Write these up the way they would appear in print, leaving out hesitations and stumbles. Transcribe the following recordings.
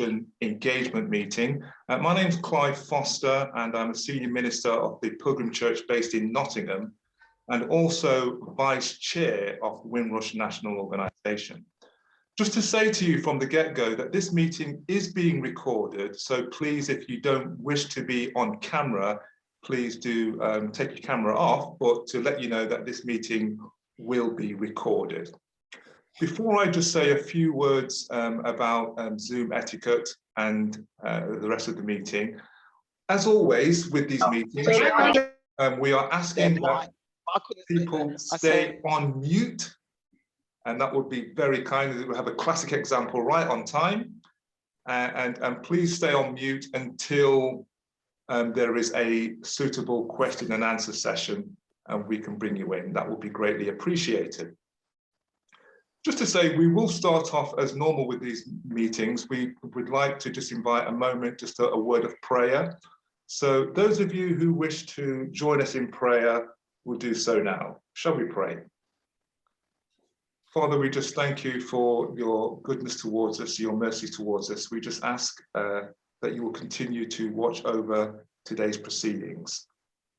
an engagement meeting. My name's Clive Foster and I'm a Senior Minister of the Pilgrim Church based in Nottingham and also Vice Chair of Windrush National Organisation. Just to say to you from the get-go that this meeting is being recorded, so please, if you don't wish to be on camera, please do take your camera off, but to let you know that this meeting will be recorded. Before I just say a few words about Zoom etiquette and the rest of the meeting, as always with these meetings, we are asking that people stay on mute, and that would be very kind. We have a classic example right on time, and please stay on mute until there is a suitable question and answer session and we can bring you in. That would be greatly appreciated. Just to say, we will start off as normal with these meetings. We would like to just invite a moment, just a word of prayer. So those of you who wish to join us in prayer will do so now. Shall we pray? Father, we just thank you for your goodness towards us, your mercy towards us. We just ask that you will continue to watch over today's proceedings.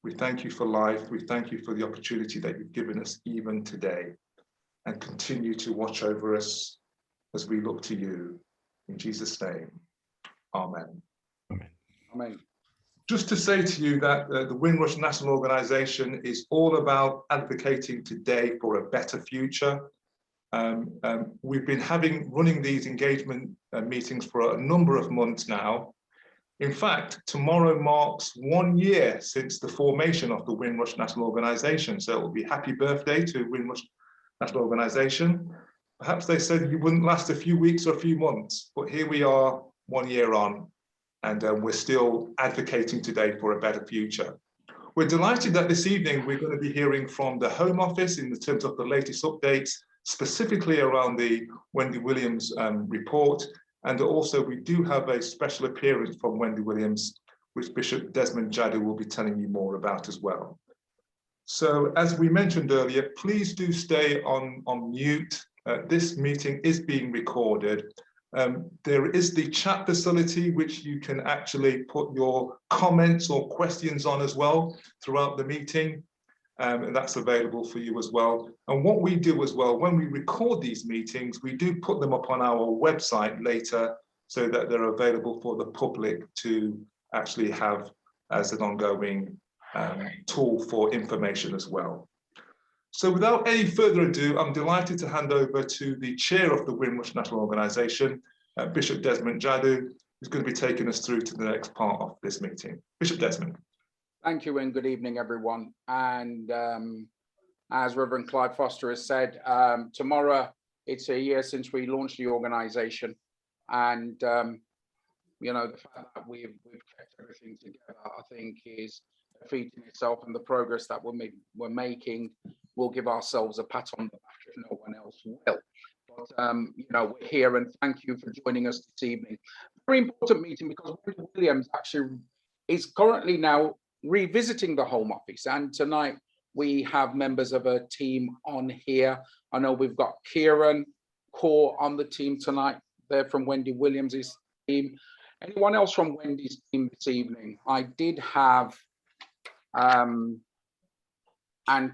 We thank you for life. We thank you for the opportunity that you've given us even today, and continue to watch over us as we look to you. In Jesus' name, amen. Amen. Amen. Just to say to you that the Windrush National Organisation is all about advocating today for a better future. We've been running these engagement meetings for a number of months now. In fact, tomorrow marks 1 year since the formation of the Windrush National Organisation. So it will be happy birthday to Windrush National Organisation. Perhaps they said you wouldn't last a few weeks or a few months, but here we are 1 year on, and we're still advocating today for a better future. We're delighted that this evening we're going to be hearing from the Home Office in terms of the latest updates, specifically around the Wendy Williams report. And also we do have a special appearance from Wendy Williams, which Bishop Desmond Jadu will be telling you more about as well. So as we mentioned earlier, please do stay on mute. This meeting is being recorded. There is the chat facility, which you can actually put your comments or questions on as well throughout the meeting. And that's available for you as well. And what we do as well, when we record these meetings, we do put them up on our website later so that they're available for the public to actually have as an ongoing tool for information as well. So without any further ado, I'm delighted to hand over to the chair of the Windrush National Organisation, Bishop Desmond Jadu, who's going to be taking us through to the next part of this meeting. Bishop Desmond. Thank you and good evening, everyone. And as Reverend Clive Foster has said, tomorrow it's a year since we launched the organisation, and you know, the fact that we've kept everything together, I think, is a feat in itself, and the progress that we're making will give ourselves a pat on the back if no one else will. But you know, we're here, and thank you for joining us this evening. Very important meeting because Wendy Williams actually is currently now revisiting the Home Office, and tonight we have members of a team on here. I know we've got Kieran Core on the team tonight. They're from Wendy Williams's team. Anyone else from Wendy's team this evening? I did have Anne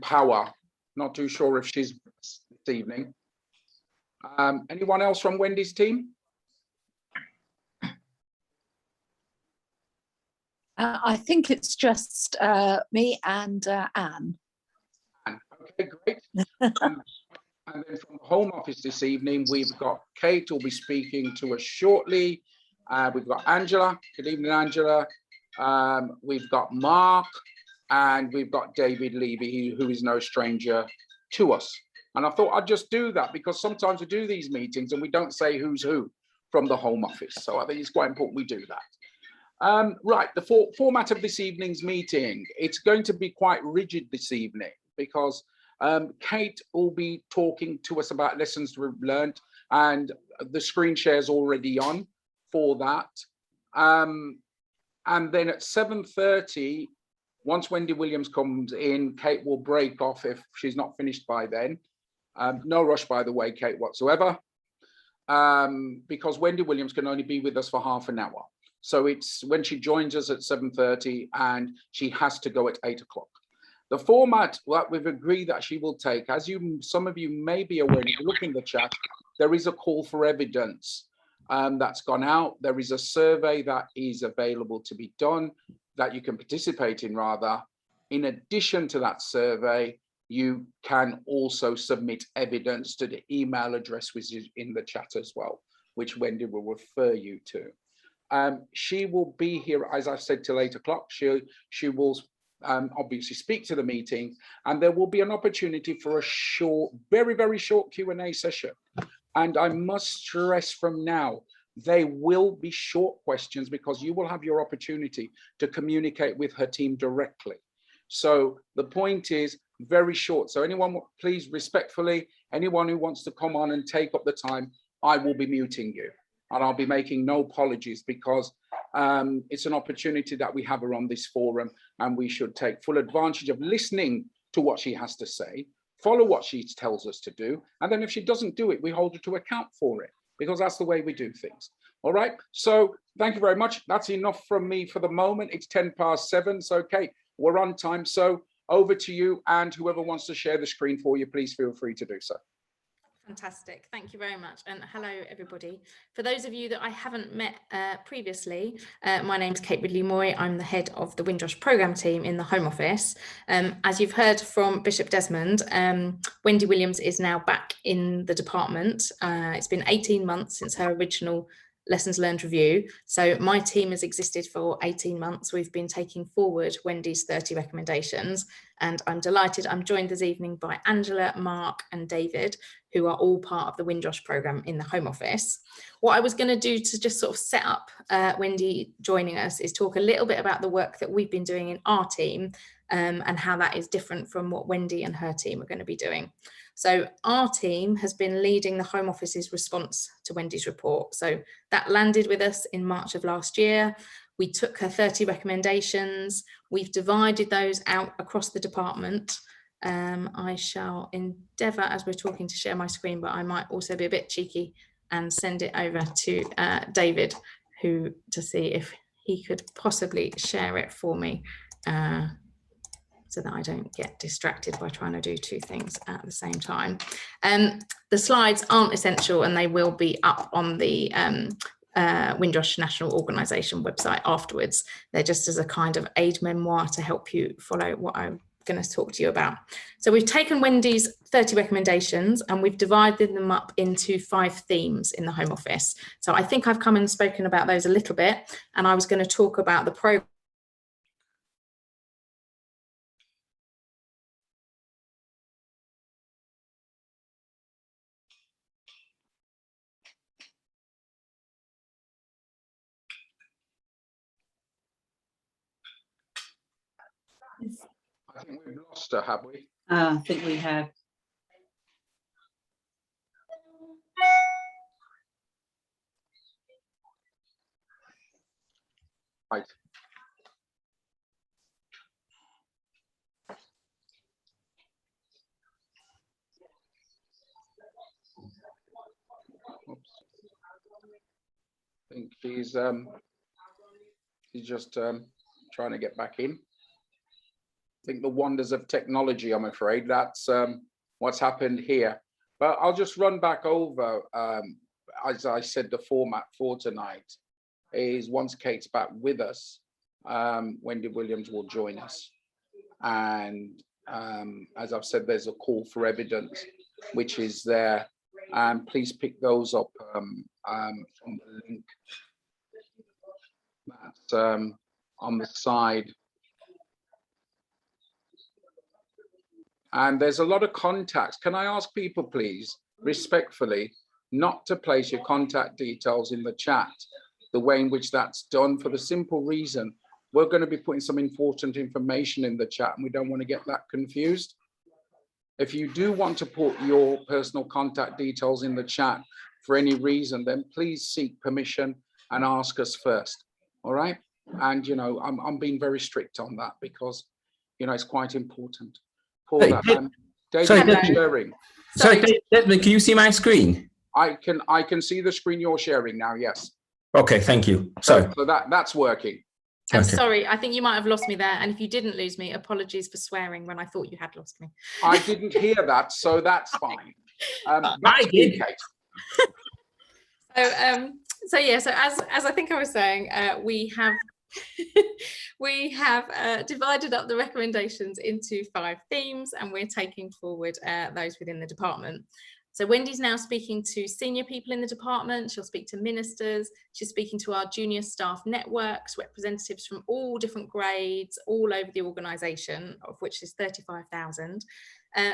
Power. Not too sure if she's this evening. Anyone else from Wendy's team? I think it's just me and Anne. Okay, great. And then from the Home Office this evening, we've got Kate who will be speaking to us shortly. We've got Angela. Good evening, Angela. We've got Mark, and we've got David Levy, who is no stranger to us. And I thought I'd just do that because sometimes we do these meetings and we don't say who's who from the Home Office. So I think it's quite important we do that. Right, the format of this evening's meeting, it's going to be quite rigid this evening because Kate will be talking to us about lessons we've learned, and the screen share's already on for that. And then at 7:30, once Wendy Williams comes in, Kate will break off if she's not finished by then. No rush, by the way, Kate, whatsoever. because Wendy Williams can only be with us for half an hour. So it's when she joins us at 7:30 and she has to go at 8 o'clock. The format that we've agreed that she will take, as some of you may be aware, if you look in the chat, there is a call for evidence that's gone out. There is a survey that is available to be done that you can participate in rather. In addition to that survey, you can also submit evidence to the email address which is in the chat as well, which Wendy will refer you to. She will be here, as I said, till 8 o'clock. She will obviously speak to the meeting, and there will be an opportunity for a short, very, very short Q&A session. And I must stress from now, they will be short questions because you will have your opportunity to communicate with her team directly. So the point is very short. So anyone, please respectfully, anyone who wants to come on and take up the time, I will be muting you. And I'll be making no apologies because it's an opportunity that we have her on this forum, and we should take full advantage of listening to what she has to say, follow what she tells us to do, and then if she doesn't do it, we hold her to account for it, because that's the way we do things. All right, so thank you very much. That's enough from me for the moment. It's 7:10, so okay, we're on time. So over to you, and whoever wants to share the screen for you, please feel free to do so. Fantastic. Thank you very much. And hello, everybody. For those of you that I haven't met previously, my name's Kate Ridley-Moy. I'm the head of the Windrush programme team in the Home Office. As you've heard from Bishop Desmond, Wendy Williams is now back in the department. It's been 18 months since her original lessons learned review. So my team has existed for 18 months. We've been taking forward Wendy's 30 recommendations, and I'm delighted I'm joined this evening by Angela, Mark and David, who are all part of the Windrush programme in the Home Office. What I was going to do to just sort of set up Wendy joining us is talk a little bit about the work that we've been doing in our team and how that is different from what Wendy and her team are going to be doing. So our team has been leading the Home Office's response to Wendy's report. So that landed with us in March of last year. We took her 30 recommendations. We've divided those out across the department. I shall endeavour as we're talking to share my screen, but I might also be a bit cheeky and send it over to David, to see if he could possibly share it for me. So that I don't get distracted by trying to do two things at the same time. The slides aren't essential, and they will be up on the Windrush National Organisation website afterwards. They're just as a kind of aid memoir to help you follow what I'm going to talk to you about. So we've taken Wendy's 30 recommendations and we've divided them up into 5 themes in the Home Office. So I think I've come and spoken about those a little bit, and I was going to talk about the program. I think we've lost her, have we? I think we have. Right. Oops. I think she's just trying to get back in. I think the wonders of technology, I'm afraid that's what's happened here. But I'll just run back over, as I said, the format for tonight is once Kate's back with us, Wendy Williams will join us. And as I've said, there's a call for evidence, which is there. And please pick those up from the link that's on the side. And there's a lot of contacts. Can I ask people, please, respectfully, not to place your contact details in the chat, the way in which that's done, for the simple reason we're going to be putting some important information in the chat and we don't want to get that confused. If you do want to put your personal contact details in the chat for any reason, then please seek permission and ask us first. All right. And, you know, I'm being very strict on that because, you know, it's quite important. Sorry, David, sorry, sharing. Sorry, Desmond, can you see my screen? I can see the screen you're sharing now. Yes. Okay, thank you. So that's working. I'm Okay. sorry, I think you might have lost me there. And if you didn't lose me, apologies for swearing when I thought you had lost me. I didn't hear that, so that's fine. I Back to you, did. Kate. So yeah, so as I think I was saying, we have divided up the recommendations into 5 themes, and we're taking forward those within the department. So Wendy's now speaking to senior people in the department. She'll speak to ministers. She's speaking to our junior staff networks, representatives from all different grades, all over the organisation, of which is 35,000.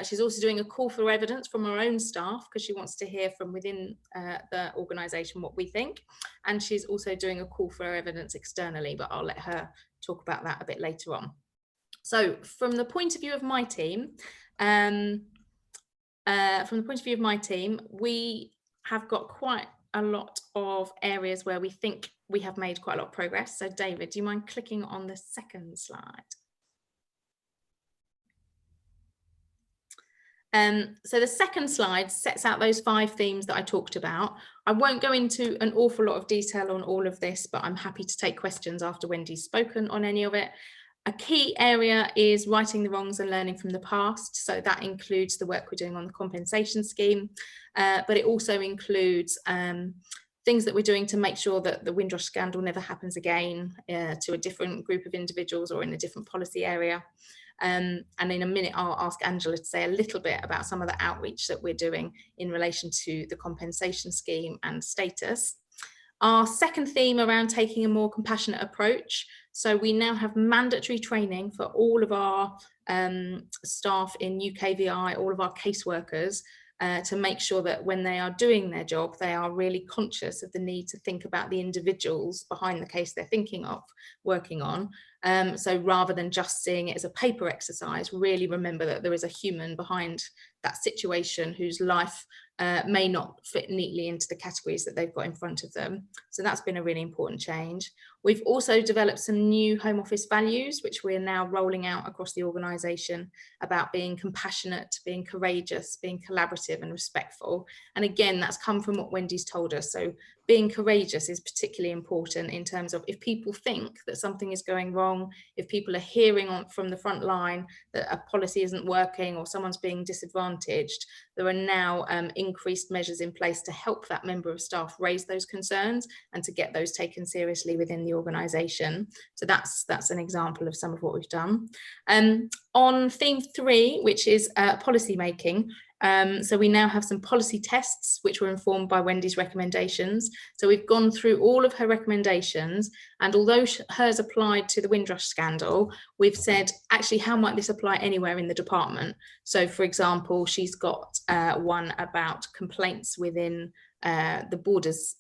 She's also doing a call for evidence from her own staff, because she wants to hear from within the organisation what we think. And she's also doing a call for evidence externally, but I'll let her talk about that a bit later on. So from the point of view of my team, we have got quite a lot of areas where we think we have made quite a lot of progress. So David, do you mind clicking on the second slide? So the second slide sets out those 5 themes that I talked about. I won't go into an awful lot of detail on all of this, but I'm happy to take questions after Wendy's spoken on any of it. A key area is righting the wrongs and learning from the past. So that includes the work we're doing on the compensation scheme, but it also includes things that we're doing to make sure that the Windrush scandal never happens again to a different group of individuals or in a different policy area. And in a minute, I'll ask Angela to say a little bit about some of the outreach that we're doing in relation to the compensation scheme and status. Our second theme around taking a more compassionate approach. So we now have mandatory training for all of our staff in UKVI, all of our caseworkers, to make sure that when they are doing their job, they are really conscious of the need to think about the individuals behind the case they're thinking of working on. So rather than just seeing it as a paper exercise, really remember that there is a human behind that situation whose life may not fit neatly into the categories that they've got in front of them. So that's been a really important change. We've also developed some new Home Office values, which we're now rolling out across the organisation, about being compassionate, being courageous, being collaborative and respectful. And again, that's come from what Wendy's told us. So being courageous is particularly important in terms of if people think that something is going wrong, if people are hearing from the front line that a policy isn't working or someone's being disadvantaged, there are now increased measures in place to help that member of staff raise those concerns and to get those taken seriously within the organisation. So that's an example of some of what we've done. On theme 3, which is policy making, so we now have some policy tests which were informed by Wendy's recommendations. So we've gone through all of her recommendations, and although hers applied to the Windrush scandal, we've said actually how might this apply anywhere in the department. So for example, she's got one about complaints within the borders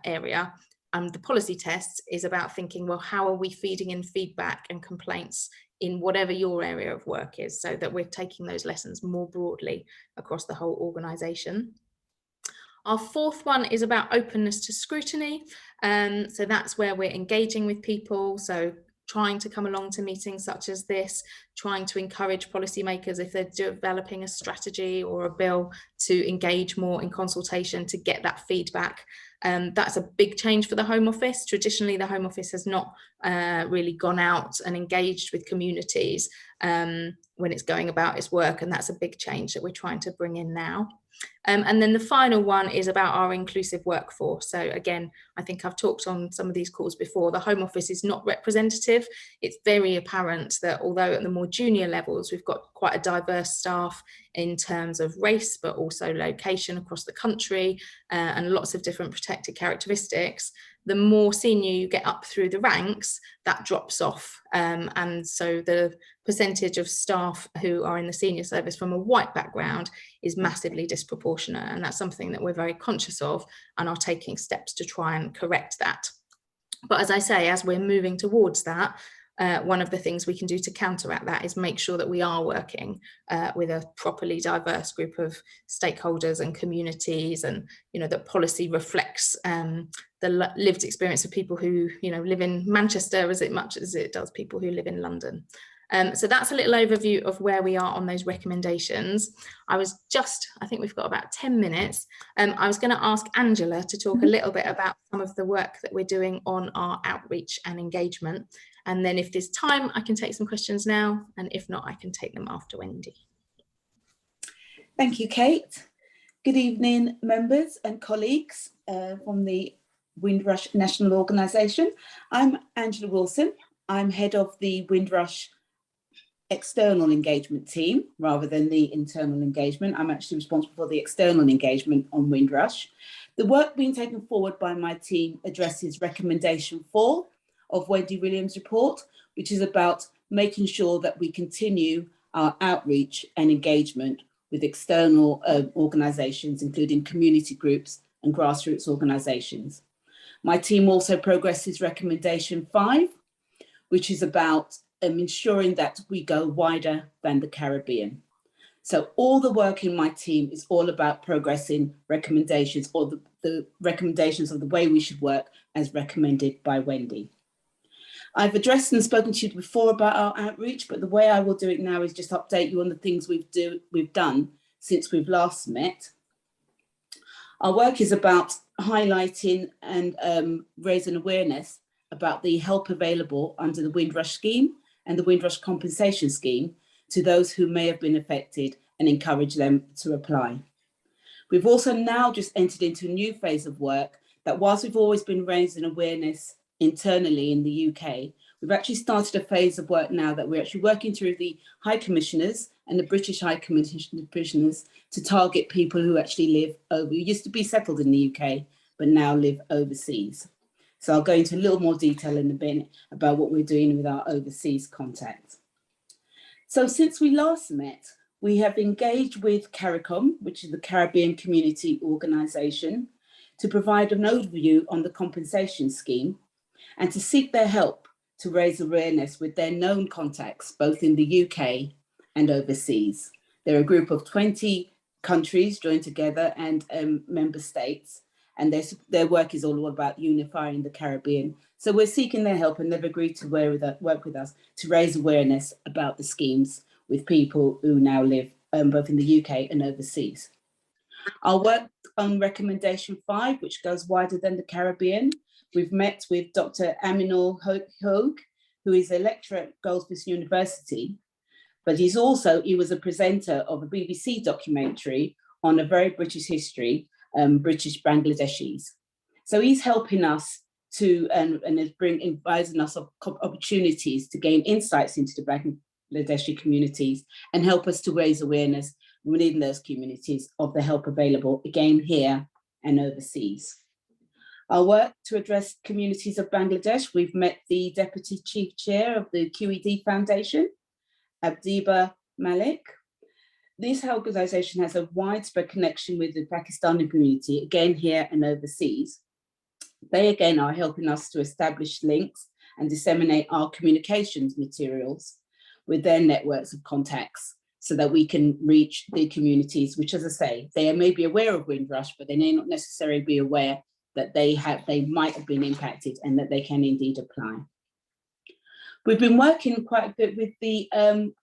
area. The policy test is about thinking, well, how are we feeding in feedback and complaints in whatever your area of work is, so that we're taking those lessons more broadly across the whole organisation. Our fourth one is about openness to scrutiny. So that's where we're engaging with people. So trying to come along to meetings such as this, trying to encourage policymakers if they're developing a strategy or a bill to engage more in consultation to get that feedback. That's a big change for the Home Office. Traditionally, the Home Office has not really gone out and engaged with communities when it's going about its work, and that's a big change that we're trying to bring in now. And then the final one is about our inclusive workforce. So again, I think I've talked on some of these calls before, the Home Office is not representative. It's very apparent that although at the more junior levels, we've got quite a diverse staff in terms of race, but also location across the country and lots of different protected characteristics, the more senior you get up through the ranks, that drops off. And so the percentage of staff who are in the senior service from a white background is massively disproportionate. And that's something that we're very conscious of and are taking steps to try and correct that. But as I say, as we're moving towards that, one of the things we can do to counteract that is make sure that we are working with a properly diverse group of stakeholders and communities, and that policy reflects the lived experience of people who live in Manchester as much as it does people who live in London. So that's a little overview of where we are on those recommendations. I think we've got about 10 minutes. I was going to ask Angela to talk a little bit about some of the work that we're doing on our outreach and engagement. And then if there's time, I can take some questions now. And if not, I can take them after Wendy. Thank you, Kate. Good evening, members and colleagues from the Windrush National Organisation. I'm Angela Wilson. I'm head of the Windrush external engagement team rather than the internal engagement. I'm actually responsible for the external engagement on Windrush. The work being taken forward by my team addresses recommendation 4 of Wendy Williams' report, which is about making sure that we continue our outreach and engagement with external organisations, including community groups and grassroots organisations. My team also progresses recommendation 5, which is about ensuring that we go wider than the Caribbean. So all the work in my team is all about progressing recommendations, or the recommendations of the way we should work as recommended by Wendy. I've addressed and spoken to you before about our outreach, but the way I will do it now is just update you on the things we've done since we've last met. Our work is about highlighting and raising awareness about the help available under the Windrush scheme and the Windrush compensation scheme to those who may have been affected, and encourage them to apply. We've also now just entered into a new phase of work that, whilst we've always been raising awareness internally in the UK, we've actually started a phase of work now that we're actually working through the High Commissioners and the British High Commissioners to target people who actually who used to be settled in the UK, but now live overseas. So I'll go into a little more detail in a bit about what we're doing with our overseas contacts. So since we last met, we have engaged with CARICOM, which is the Caribbean Community Organisation, to provide an overview on the compensation scheme and to seek their help to raise awareness with their known contacts, both in the UK and overseas. They're a group of 20 countries joined together and member states, and their work is all about unifying the Caribbean. So we're seeking their help, and they've agreed to work with us to raise awareness about the schemes with people who now live both in the UK and overseas. Our work on recommendation 5, which goes wider than the Caribbean. We've met with Dr. Aminul Hogue, who is a lecturer at Goldsmiths University, but he was a presenter of a BBC documentary on a very British history, British Bangladeshis. So he's helping us to, and is advising us of opportunities to gain insights into the Bangladeshi communities and help us to raise awareness within those communities of the help available, again, here and overseas. Our work to address communities of Bangladesh, we've met the Deputy Chief Chair of the QED Foundation, Abdiba Malik. This organisation has a widespread connection with the Pakistani community, again here and overseas. They again are helping us to establish links and disseminate our communications materials with their networks of contacts so that we can reach the communities, which, as I say, they may be aware of Windrush, but they may not necessarily be aware that they might have been impacted and that they can indeed apply. We've been working quite a bit with the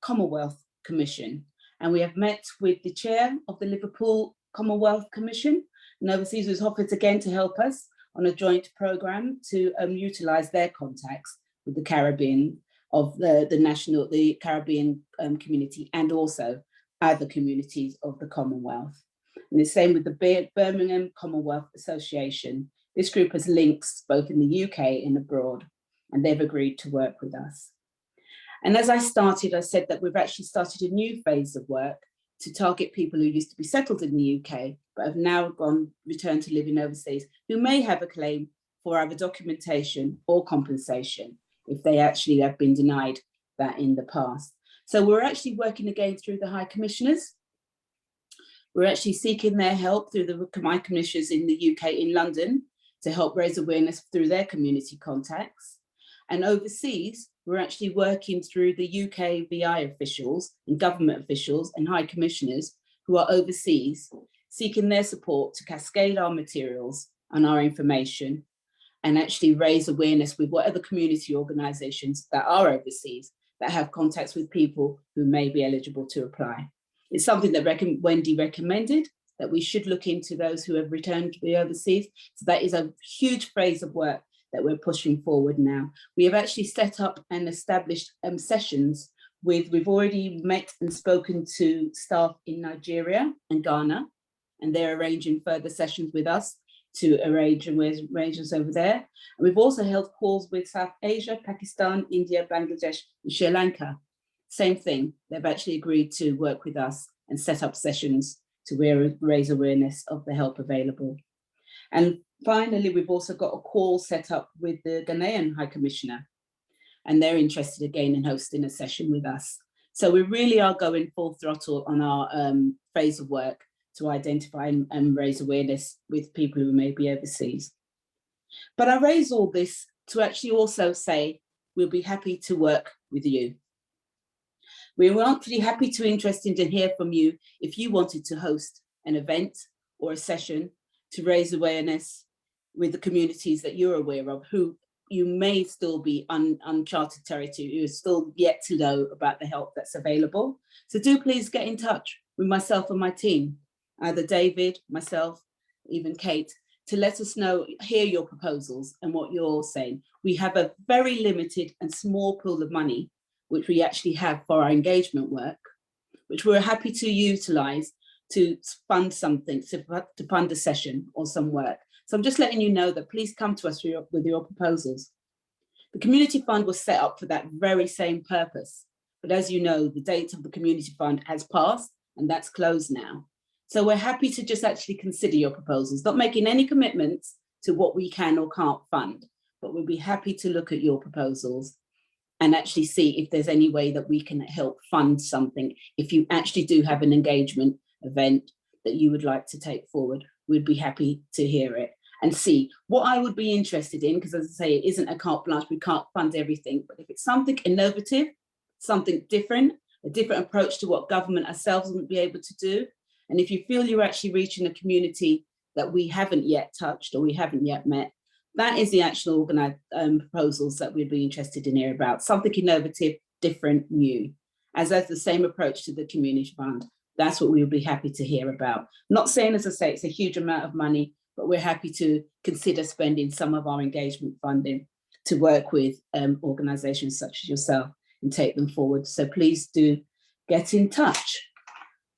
Commonwealth Commission, and we have met with the chair of the Liverpool Commonwealth Commission and overseas, who's offered again to help us on a joint programme to utilise their contacts with the Caribbean of the Caribbean community, and also other communities of the Commonwealth. And the same with the Birmingham Commonwealth Association. This group has links both in the UK and abroad, and they've agreed to work with us. And as I said that we've actually started a new phase of work to target people who used to be settled in the UK, but have now returned to living overseas, who may have a claim for either documentation or compensation if they actually have been denied that in the past. So we're actually working again through the High Commissioners. We're actually seeking their help through the High Commissioners in the UK, in London, to help raise awareness through their community contacts. And overseas, we're actually working through the UK VI officials and government officials and High Commissioners who are overseas, seeking their support to cascade our materials and our information and actually raise awareness with what other community organisations that are overseas that have contacts with people who may be eligible to apply. It's something that Wendy recommended, that we should look into those who have returned to the overseas. So that is a huge phase of work that we're pushing forward now. We have actually set up and established sessions we've already met and spoken to staff in Nigeria and Ghana, and they're arranging further sessions with us to arrange arrangements over there. And we've also held calls with South Asia, Pakistan, India, Bangladesh, and Sri Lanka. Same thing, they've actually agreed to work with us and set up sessions to raise awareness of the help available. And finally, we've also got a call set up with the Ghanaian High Commissioner, and they're interested again in hosting a session with us. So we really are going full throttle on our phase of work to identify and raise awareness with people who may be overseas. But I raise all this to actually also say, we'll be happy to work with you. We were actually happy to interested to hear from you if you wanted to host an event or a session to raise awareness with the communities that you're aware of, who you may still be uncharted territory, you're still yet to know about the help that's available. So do please get in touch with myself and my team, either David, myself, even Kate, to let us know, hear your proposals and what you're saying. We have a very limited and small pool of money, which we actually have for our engagement work, which we're happy to utilize to fund something, to fund a session or some work. So I'm just letting you know that please come to us with your proposals. The community fund was set up for that very same purpose. But as you know, the date of the community fund has passed and that's closed now. So we're happy to just actually consider your proposals, not making any commitments to what we can or can't fund, but we'll be happy to look at your proposals and actually see if there's any way that we can help fund something. If you actually do have an engagement event that you would like to take forward, we'd be happy to hear it and see what I would be interested in, because as I say, it isn't a carte blanche, we can't fund everything, but if it's something innovative, something different, a different approach to what government ourselves wouldn't be able to do, and if you feel you're actually reaching a community that we haven't yet touched or we haven't yet met, that is the actual proposals that we'd be interested in hearing about, something innovative, different, new. As that's the same approach to the community fund, that's what we would be happy to hear about. Not saying, as I say, it's a huge amount of money, but we're happy to consider spending some of our engagement funding to work with organisations such as yourself and take them forward. So please do get in touch.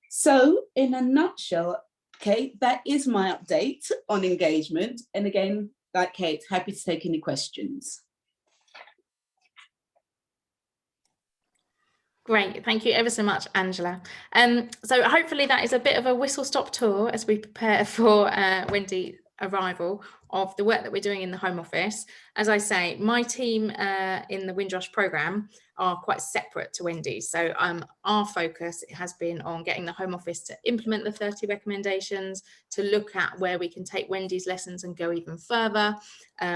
So in a nutshell, Kate, that is my update on engagement. And again, like Kate, happy to take any questions. Great, thank you ever so much, Angela. So hopefully that is a bit of a whistle-stop tour as we prepare for Wendy's arrival of the work that we're doing in the Home Office. As I say, my team in the Windrush programme are quite separate to Wendy's. So our focus has been on getting the Home Office to implement the 30 recommendations, to look at where we can take Wendy's lessons and go even further.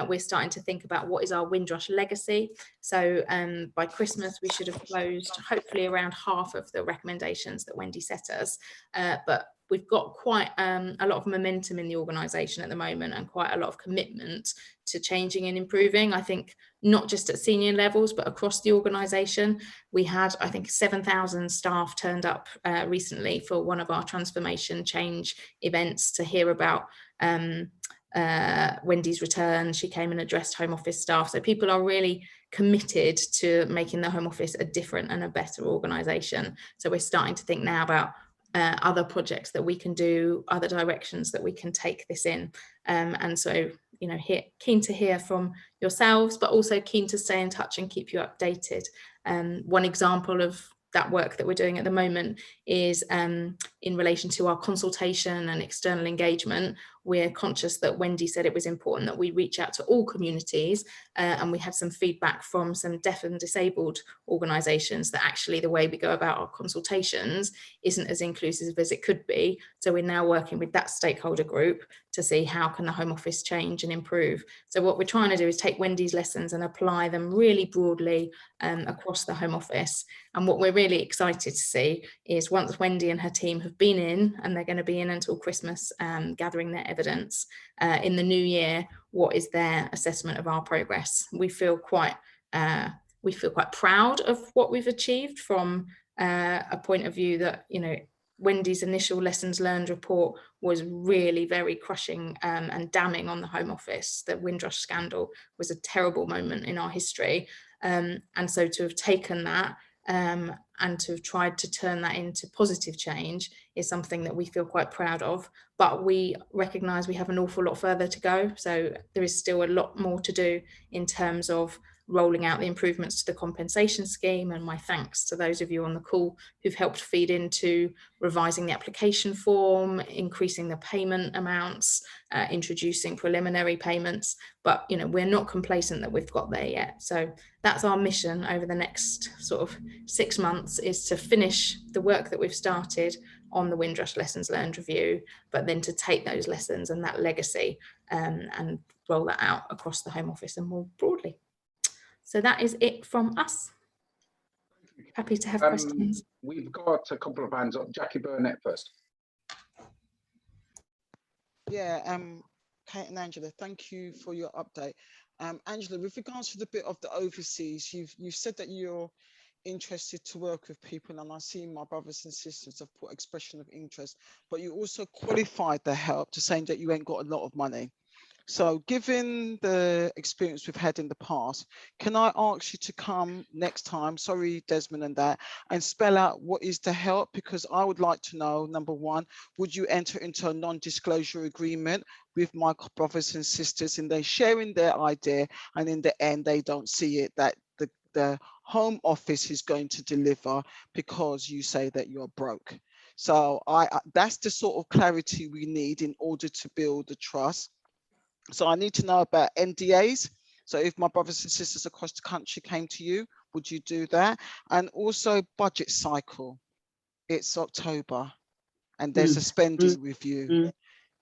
We're starting to think about what is our Windrush legacy. So by Christmas, we should have closed hopefully around half of the recommendations that Wendy set us. But we've got quite a lot of momentum in the organisation at the moment and quite a lot of commitment to changing and improving. I think not just at senior levels, but across the organisation. We had, I think, 7,000 staff turned up recently for one of our transformation change events to hear about Wendy's return. She came and addressed Home Office staff. So people are really committed to making the Home Office a different and a better organisation. So we're starting to think now about other projects that we can do, other directions that we can take this in. And so, you know, keen to hear from yourselves, but also keen to stay in touch and keep you updated. One example of that work that we're doing at the moment is in relation to our consultation and external engagement. We're conscious that Wendy said it was important that we reach out to all communities, and we had some feedback from some deaf and disabled organisations that actually the way we go about our consultations isn't as inclusive as it could be. So we're now working with that stakeholder group to see how can the Home Office change and improve. So what we're trying to do is take Wendy's lessons and apply them really broadly across the Home Office. And what we're really excited to see is once Wendy and her team have been in, and they're going to be in until Christmas, gathering their evidence in the new year, what is their assessment of our progress? We feel quite we feel quite proud of what we've achieved from a point of view that, you know, Wendy's initial lessons learned report was really very crushing and damning on the Home Office. The Windrush scandal was a terrible moment in our history. And so to have taken that and to have tried to turn that into positive change is something that we feel quite proud of. But we recognise we have an awful lot further to go. So there is still a lot more to do in terms of rolling out the improvements to the compensation scheme, and my thanks to those of you on the call who've helped feed into revising the application form, increasing the payment amounts, introducing preliminary payments. But you know, we're not complacent that we've got there yet. So that's our mission over the next sort of 6 months, is to finish the work that we've started on the Windrush Lessons Learned review, but then to take those lessons and that legacy and roll that out across the Home Office and more broadly. So that is it from us. Happy to have questions. We've got a couple of hands up. Jackie Burnett first. Yeah, Kate and Angela, thank you for your update. Angela, with regards to the bit of the overseas, you've said that you're interested to work with people, and I see my brothers and sisters have put expression of interest, but you also qualified the help to saying that you ain't got a lot of money. So given the experience we've had in the past, can I ask you to come next time, sorry Desmond and that, and spell out what is the help? Because I would like to know, number one, would you enter into a non-disclosure agreement with my brothers and sisters, and they sharing their idea, and in the end they don't see it, that the Home Office is going to deliver because you say that you're broke. So that's the sort of clarity we need in order to build the trust. So I need to know about NDAs. So if my brothers and sisters across the country came to you, would you do that? And also budget cycle. It's October and there's a spending review.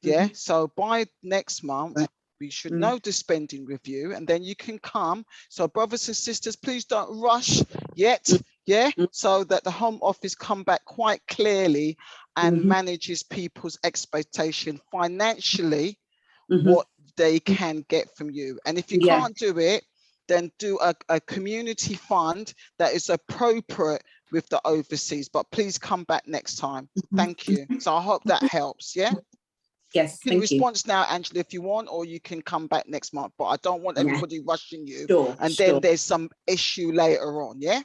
Yeah, so by next month, we should know the spending review, and then you can come. So brothers and sisters, please don't rush yet. Yeah, so that the Home Office come back quite clearly and manages people's expectation financially, what they can get from you. And if you can't do it, then do a community fund that is appropriate with the overseas, but please come back next time. Thank you. So I hope that helps. Yeah. Yes, You can respond now, Angela, if you want, or you can come back next month, but I don't want everybody rushing you. Then there's some issue later on. Yeah.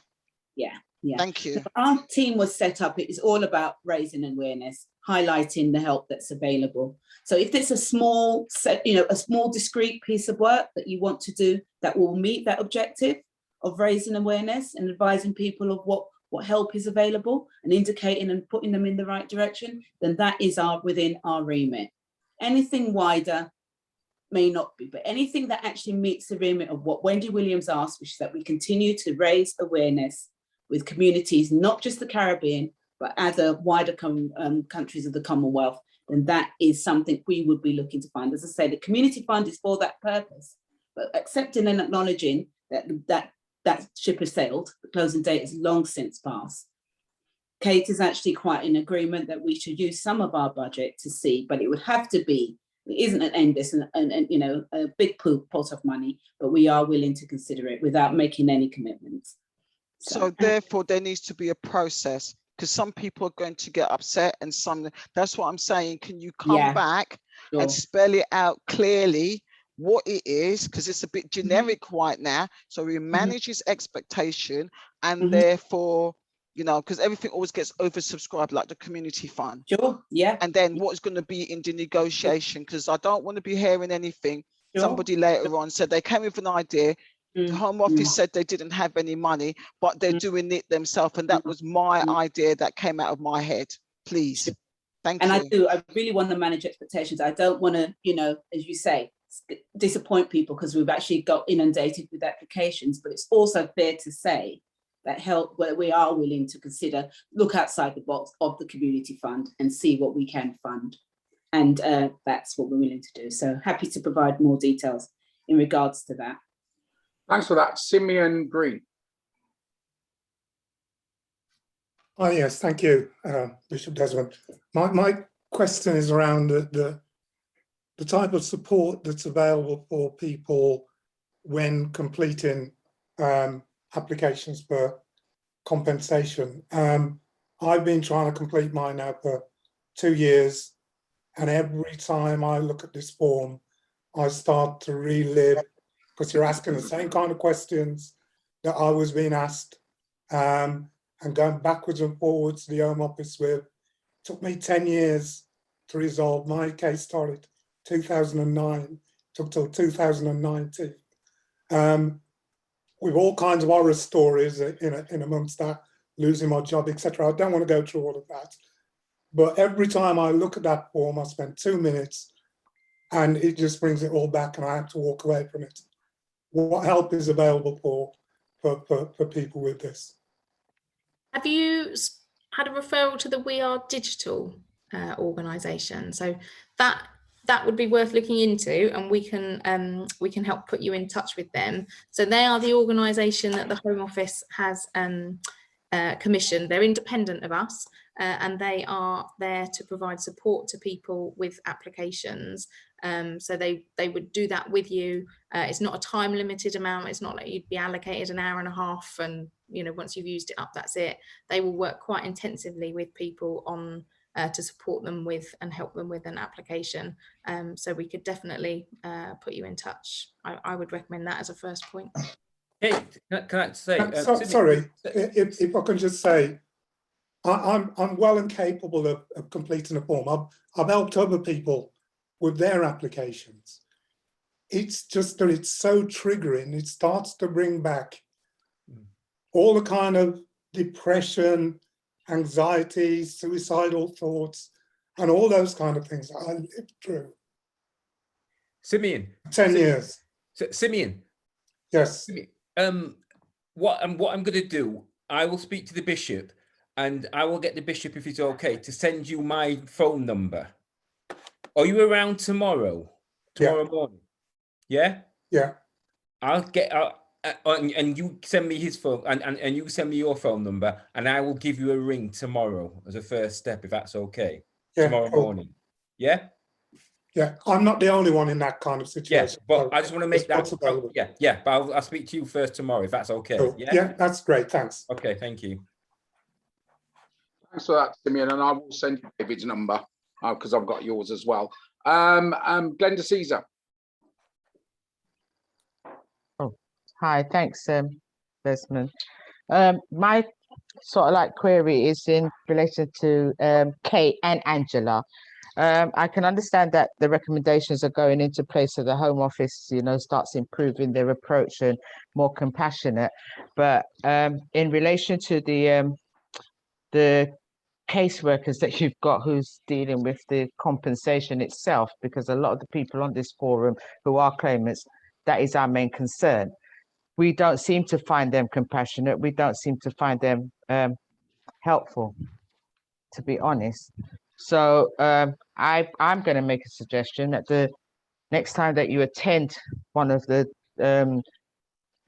Thank you. Our team was set up, it is all about raising awareness, highlighting the help that's available. So if there's a small set, a small discrete piece of work that you want to do that will meet that objective of raising awareness and advising people of what help is available and indicating and putting them in the right direction, then that is within our remit. Anything wider may not be, but anything that actually meets the remit of what Wendy Williams asked, which is that we continue to raise awareness with communities, not just the Caribbean, but other wider countries of the Commonwealth, then that is something we would be looking to fund. As I say, the community fund is for that purpose, but accepting and acknowledging that ship has sailed, the closing date is long since passed. Kate is actually quite in agreement that we should use some of our budget to see, but it would have to be, it isn't an endless and a big pot of money, but we are willing to consider it without making any commitments. So therefore there needs to be a process, because some people are going to get upset and that's what I'm saying. Can you come back and spell it out clearly what it is, because it's a bit generic right now, so we manage his expectation, and therefore, because everything always gets oversubscribed, like the community fund. And then what's going to be in the negotiation, because I don't want to be hearing anything. Somebody later on said they came with an idea, the Home Office said they didn't have any money, but they're doing it themselves, and that was my idea that came out of my head. Please. Thank you. I really want to manage expectations. I don't want to, as you say, disappoint people, because we've actually got inundated with applications, but it's also fair to say that where we are willing to consider, look outside the box of the community fund and see what we can fund. And that's what we're willing to do. So happy to provide more details in regards to that. Thanks for that. Simeon Green. Oh, yes, thank you, Bishop Desmond. My question is around the type of support that's available for people when completing applications for compensation. I've been trying to complete mine now for 2 years, and every time I look at this form, I start to relive, because you're asking the same kind of questions that I was being asked, and going backwards and forwards to the Home Office with. It took me 10 years to resolve. My case started 2009, took till 2019. With all kinds of horror stories in amongst that, losing my job, etc. I don't want to go through all of that. But every time I look at that form, I spend 2 minutes and it just brings it all back and I have to walk away from it. What help is available for people with this? Have you had a referral to the We Are Digital organisation? So that would be worth looking into, and we can help put you in touch with them. So they are the organisation that the Home Office has commissioned. They're independent of us, and they are there to provide support to people with applications. So they would do that with you. It's not a time limited amount. It's not like you'd be allocated an hour and a half and, you know, once you've used it up, that's it. They will work quite intensively with people on to support them with and help them with an application. So we could definitely put you in touch. I would recommend that as a first point. Hey, can I say? Sorry, if I can just say, I'm well and capable of completing a form. I've helped other people with their applications. It's just that it's so triggering. It starts to bring back all the kind of depression, anxiety, suicidal thoughts, and all those kind of things I lived through. Simeon. 10 years. Simeon. Yes. What I'm going to do, I will speak to the bishop, and I will get the bishop, if it's okay, to send you my phone number. Are you around tomorrow? Tomorrow morning? Yeah. Yeah. I'll get and you send me his phone, and you send me your phone number, and I will give you a ring tomorrow as a first step, if that's okay. Yeah, tomorrow morning. Yeah. Yeah, I'm not the only one in that kind of situation. Yeah, but I just want to make that. Yeah, but I'll speak to you first tomorrow, if that's okay. Cool. Yeah, that's great. Thanks. Okay, thank you. Thanks for that, Simeon, and I will send you David's number because I've got yours as well. Glenda Caesar. Oh, hi. Thanks, Desmond. My sort of like query is in relation to Kate and Angela. I can understand that the recommendations are going into place so the Home Office, you know, starts improving their approach and more compassionate. But in relation to the caseworkers that you've got who's dealing with the compensation itself, because a lot of the people on this forum who are claimants, that is our main concern. We don't seem to find them compassionate. We don't seem to find them helpful, to be honest. So I'm going to make a suggestion that the next time that you attend one of the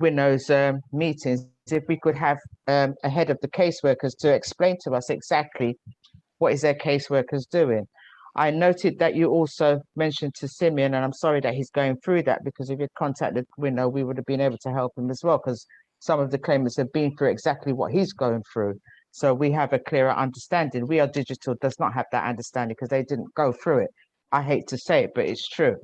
WNO's meetings, if we could have a head of the caseworkers to explain to us exactly what is their caseworkers doing. I noted that you also mentioned to Simeon, and I'm sorry that he's going through that, because if you'd contacted WNO, we would have been able to help him as well, because some of the claimants have been through exactly what he's going through. So we have a clearer understanding. We Are Digital does not have that understanding because they didn't go through it. I hate to say it, but it's true.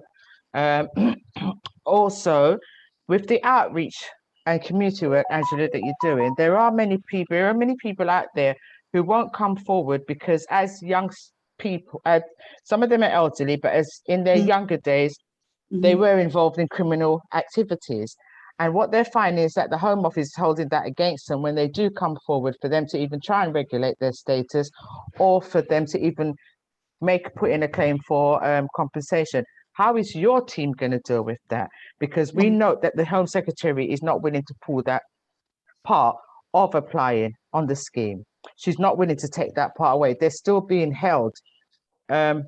Also, with the outreach and community work, Angela, that you're doing, there are many people out there who won't come forward because as young people, some of them are elderly, but as in their younger days, they were involved in criminal activities. And what they're finding is that the Home Office is holding that against them when they do come forward for them to even try and regulate their status, or for them to even put in a claim for compensation. How is your team going to deal with that? Because we know that the Home Secretary is not willing to pull that part of applying on the scheme. She's not willing to take that part away. They're still being held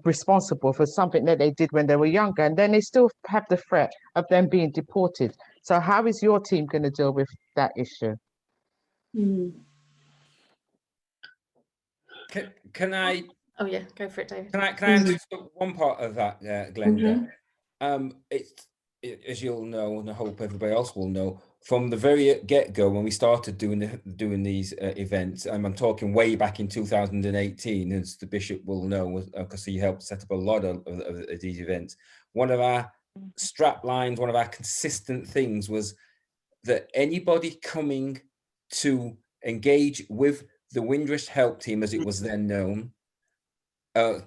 responsible for something that they did when they were younger, and then they still have the threat of them being deported. So how is your team going to deal with that issue? Can I? Oh yeah, go for it, David. Can I answer one part of that, Glenda? It's as you'll know, and I hope everybody else will know, from the very get-go, when we started doing these events, and I'm talking way back in 2018, as the Bishop will know, because he helped set up a lot of these events. One of our strap lines, one of our consistent things was that anybody coming to engage with the Windrush Help Team, as it was then known,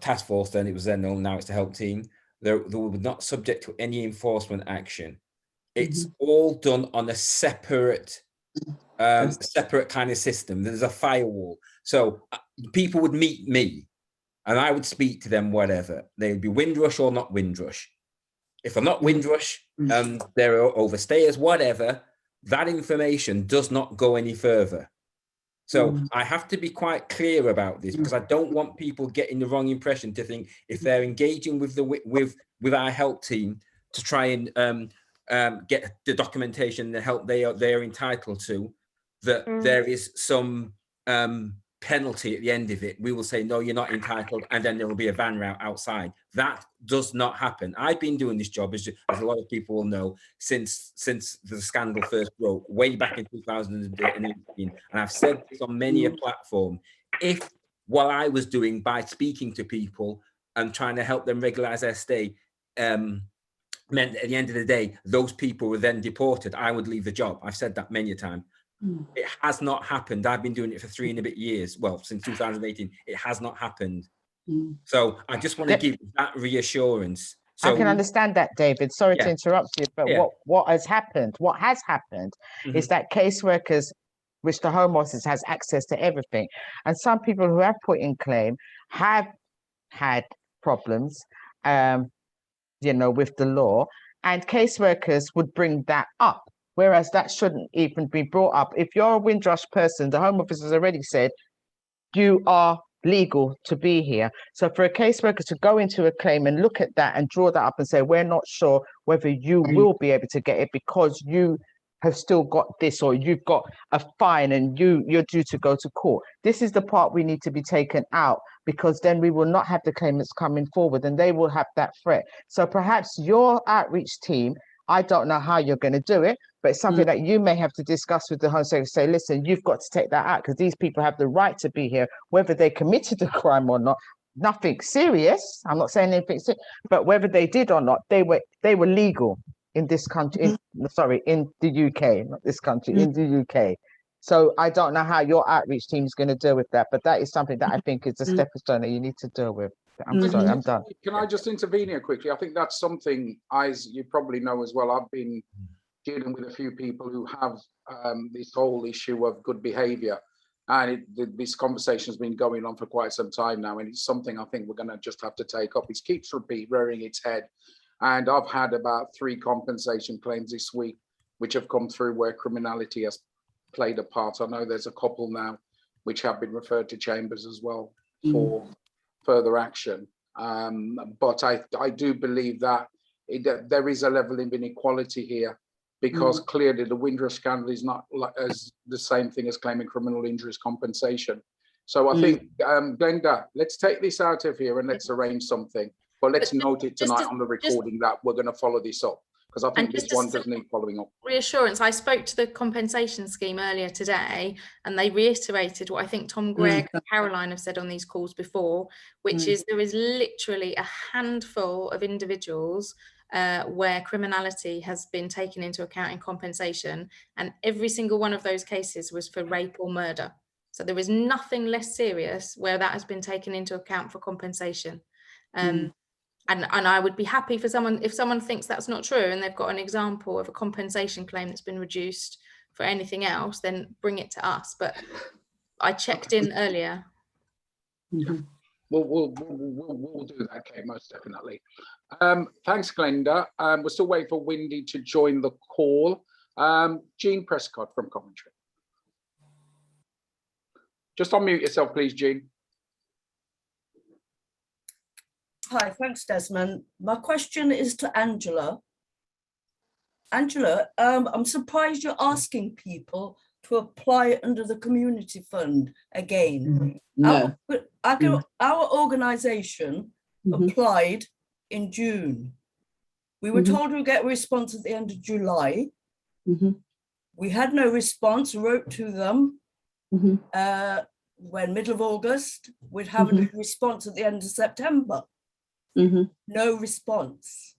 task force then, it was then known, now it's the help team, they were not subject to any enforcement action. It's all done on a separate separate kind of system. There's a firewall. So people would meet me and I would speak to them, whatever. They'd be Windrush or not Windrush. If I'm not Windrush, they're overstayers, whatever, that information does not go any further. So I have to be quite clear about this, because I don't want people getting the wrong impression to think if they're engaging with with our help team to try and get the documentation, the help they are entitled to, that there is some penalty at the end of it. We will say, no, you're not entitled, and then there will be a van route outside. That does not happen. I've been doing this job, as a lot of people will know, since the scandal first broke, way back in 2018, and I've said this on many a platform. If what I was doing by speaking to people and trying to help them regularize their stay meant at the end of the day, those people were then deported, I would leave the job. I've said that many a time. It has not happened. I've been doing it for 3 and a bit years. Well, since 2018, it has not happened. So I just want to give that reassurance. So I can understand that, David. Sorry to interrupt you, but what has happened is that caseworkers, which the Home Office has access to everything, and some people who have put in claim have had problems, with the law, and caseworkers would bring that up, whereas that shouldn't even be brought up. If you're a Windrush person, the Home Office has already said you are legal to be here. So for a caseworker to go into a claim and look at that and draw that up and say, we're not sure whether you will be able to get it because you have still got this, or you've got a fine and you're due to go to court. This is the part we need to be taken out, because then we will not have the claimants coming forward and they will have that threat. So perhaps your outreach team, I don't know how you're going to do it, but it's something that you may have to discuss with the Home Secretary. Say, listen, you've got to take that out, because these people have the right to be here, whether they committed a crime or not. Nothing serious. I'm not saying anything serious, but whether they did or not, they were legal in this country. In the UK, not this country, in the UK. So I don't know how your outreach team is going to deal with that, but that is something that I think is a stepping stone that you need to deal with. I'm sorry, I'm done. Can I just intervene here quickly? I think that's something, as you probably know as well, I've been dealing with a few people who have this whole issue of good behaviour, and this conversation has been going on for quite some time now, and it's something I think we're going to just have to take up. It keeps rearing its head, and I've had about 3 compensation claims this week which have come through where criminality has played a part. I know there's a couple now which have been referred to chambers as well for further action, but I do believe that there is a level of inequality here, because clearly the Windrush scandal is not as the same thing as claiming criminal injuries compensation. So I think, Glenda, let's take this out of here and let's arrange something, but let's note it tonight on the recording that we're going to follow this up, because I think this one does need following up. Reassurance, I spoke to the compensation scheme earlier today, and they reiterated what I think Tom Gregg and Caroline have said on these calls before, which is there is literally a handful of individuals where criminality has been taken into account in compensation, and every single one of those cases was for rape or murder. So there is nothing less serious where that has been taken into account for compensation. And I would be happy for someone, if someone thinks that's not true and they've got an example of a compensation claim that's been reduced for anything else, then bring it to us. But I checked in earlier. We'll do that, Kate, most definitely. Thanks, Glenda. We're still waiting for Wendy to join the call. Jean Prescott from Coventry. Just unmute yourself, please, Jean. Hi, thanks, Desmond. My question is to Angela. Angela, I'm surprised you're asking people to apply under the community fund again. No. Our organisation applied in June. We were told we'd get a response at the end of July. We had no response, wrote to them. Mhm. When middle of August, we'd have a response at the end of September. Mhm. No response.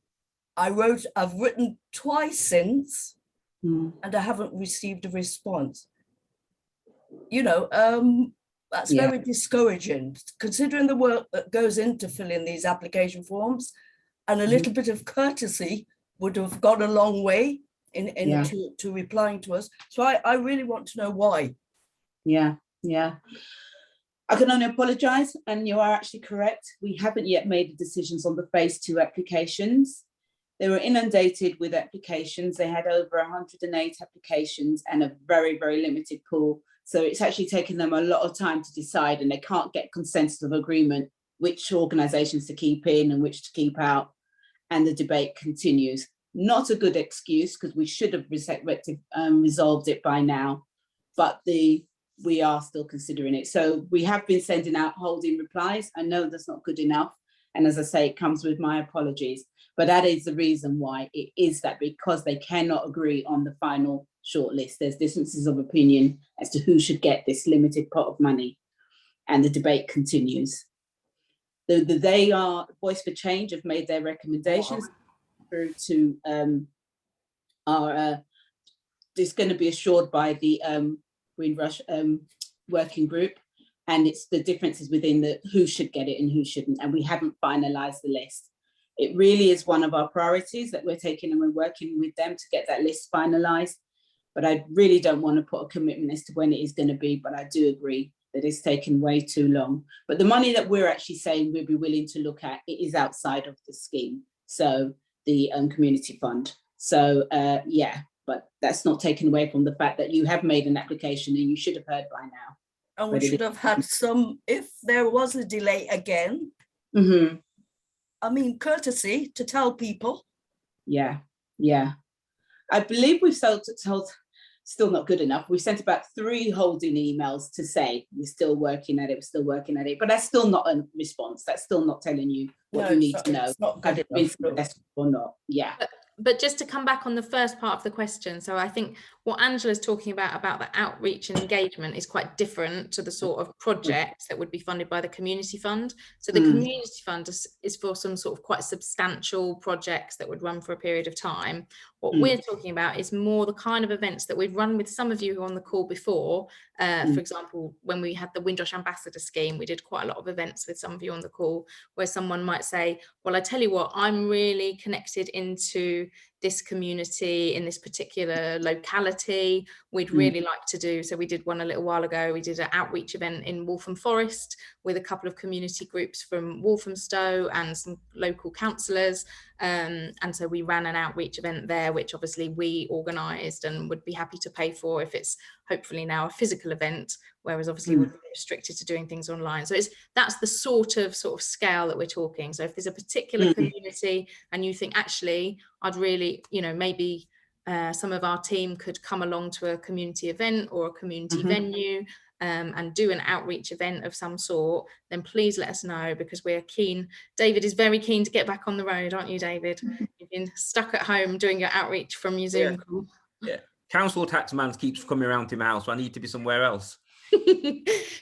I've written twice since, Mm. and I haven't received a response. You know, that's Yeah. very discouraging, considering the work that goes into filling these application forms, and a little bit of courtesy would have gone a long way Yeah. to replying to us. So I really want to know why. Yeah, yeah. I can only apologise, and you are actually correct. We haven't yet made the decisions on the phase 2 applications. They were inundated with applications. They had over 108 applications and a very, very limited pool. So it's actually taken them a lot of time to decide, and they can't get consensus of agreement which organisations to keep in and which to keep out. And the debate continues. Not a good excuse, because we should have resolved it by now, but we are still considering it. So we have been sending out holding replies. I know that's not good enough. And as I say, it comes with my apologies. But that is the reason why it is that, because they cannot agree on the final shortlist. There's differences of opinion as to who should get this limited pot of money. And the debate continues. They are Voice for Change have made their recommendations through to it's going to be assured by the Windrush working group, and it's the differences within the who should get it and who shouldn't, and we haven't finalized the list. It really is one of our priorities that we're taking, and we're working with them to get that list finalized, but I really don't want to put a commitment as to when it is going to be, but I do agree that it's taken way too long. But the money that we're actually saying we'll be willing to look at, it is outside of the scheme, so the community fund. So yeah, but that's not taken away from the fact that you have made an application and you should have heard by now. And we should have had some, if there was a delay again, I mean, courtesy to tell people. Yeah, yeah. I believe we've told, still not good enough. We sent about 3 holding emails to say we're still working at it, but that's still not a response. That's still not telling you what you need to know. Had it been successful or not? Yeah. But just to come back on the first part of the question, so I think what Angela's talking about the outreach and engagement is quite different to the sort of projects that would be funded by the community fund. So the community fund is for some sort of quite substantial projects that would run for a period of time. What we're talking about is more the kind of events that we've run with some of you who were on the call before. For example, when we had the Windrush Ambassador Scheme, we did quite a lot of events with some of you on the call where someone might say, well, I tell you what, I'm really connected into this community in this particular locality. We'd really like to do, so we did one a little while ago. We did an outreach event in Waltham Forest with a couple of community groups from Walthamstow and some local councillors. And so we ran an outreach event there, which obviously we organised and would be happy to pay for if it's hopefully now a physical event, whereas obviously we're restricted to doing things online. So that's the sort of scale that we're talking. So if there's a particular community and you think, actually, I'd really, you know, maybe some of our team could come along to a community event or a community venue and do an outreach event of some sort, then please let us know, because we're keen. David is very keen to get back on the road, aren't you, David? You've been stuck at home doing your outreach from your Zoom call. Yeah, council tax man keeps coming around to my house, so I need to be somewhere else.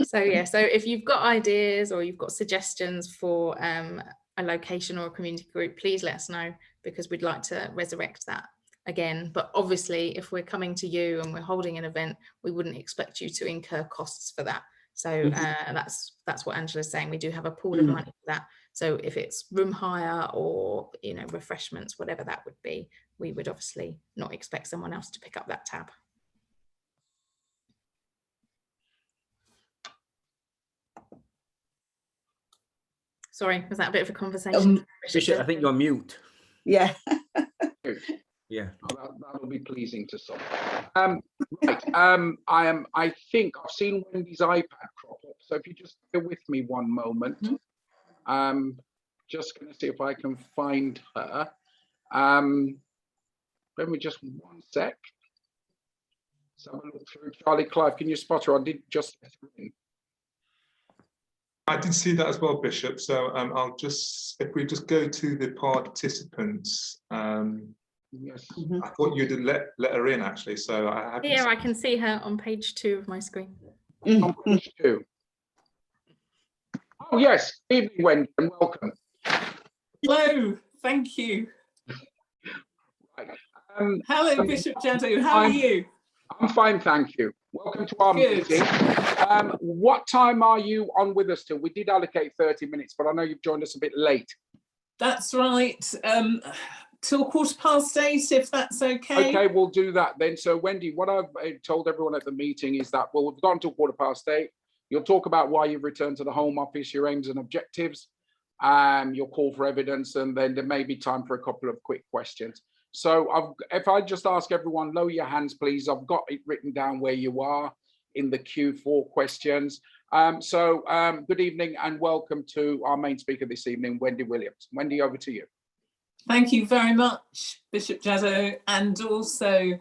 So yeah, so if you've got ideas or you've got suggestions for a location or a community group, please let us know, because we'd like to resurrect that again. But obviously, if we're coming to you and we're holding an event, we wouldn't expect you to incur costs for that. So that's what Angela's saying. We do have a pool of money for that. So if it's room hire or, you know, refreshments, whatever that would be, we would obviously not expect someone else to pick up that tab. Sorry, was that a bit of a conversation? Bishop, I think you're on mute. Yeah. Yeah. That'll be pleasing to some. Right. I think I've seen Wendy's iPad crop up. So if you just bear with me one moment, just going to see if I can find her. Let me just one sec. So I'm look through. Charlie Clive, can you spot her? I did just. I did see that as well, Bishop. So I'll just, if we just go to the participants, Yes. I thought you'd let her in actually, so I haven't. Here, I can see her on page 2 of my screen. On page 2. Oh yes, evening Wendy and welcome. Hello, thank you. Hello, Bishop Jadot, how are you? I'm fine, thank you. Welcome to our Good. meeting. What time are you on with us till? We did allocate 30 minutes, but I know you've joined us a bit late. That's right. Till 8:15, if that's okay. Okay, we'll do that then. So Wendy, what I've told everyone at the meeting is that, well, we've gone till 8:15. You'll talk about why you've returned to the Home Office, your aims and objectives, your call for evidence, and then there may be time for a couple of quick questions. So if I just ask everyone, lower your hands, please. I've got it written down where you are in the queue for questions. Good evening and welcome to our main speaker this evening, Wendy Williams. Wendy, over to you. Thank you very much, Bishop Jadot, and also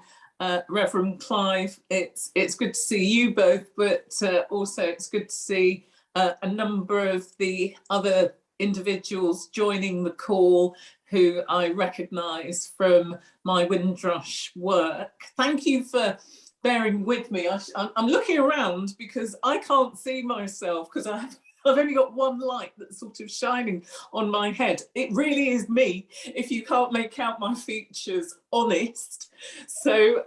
Reverend Clive. It's good to see you both, but also it's good to see a number of the other individuals joining the call who I recognise from my Windrush work. Thank you for bearing with me. I'm looking around because I can't see myself because I've only got one light that's sort of shining on my head. It really is me, if you can't make out my features, honest. So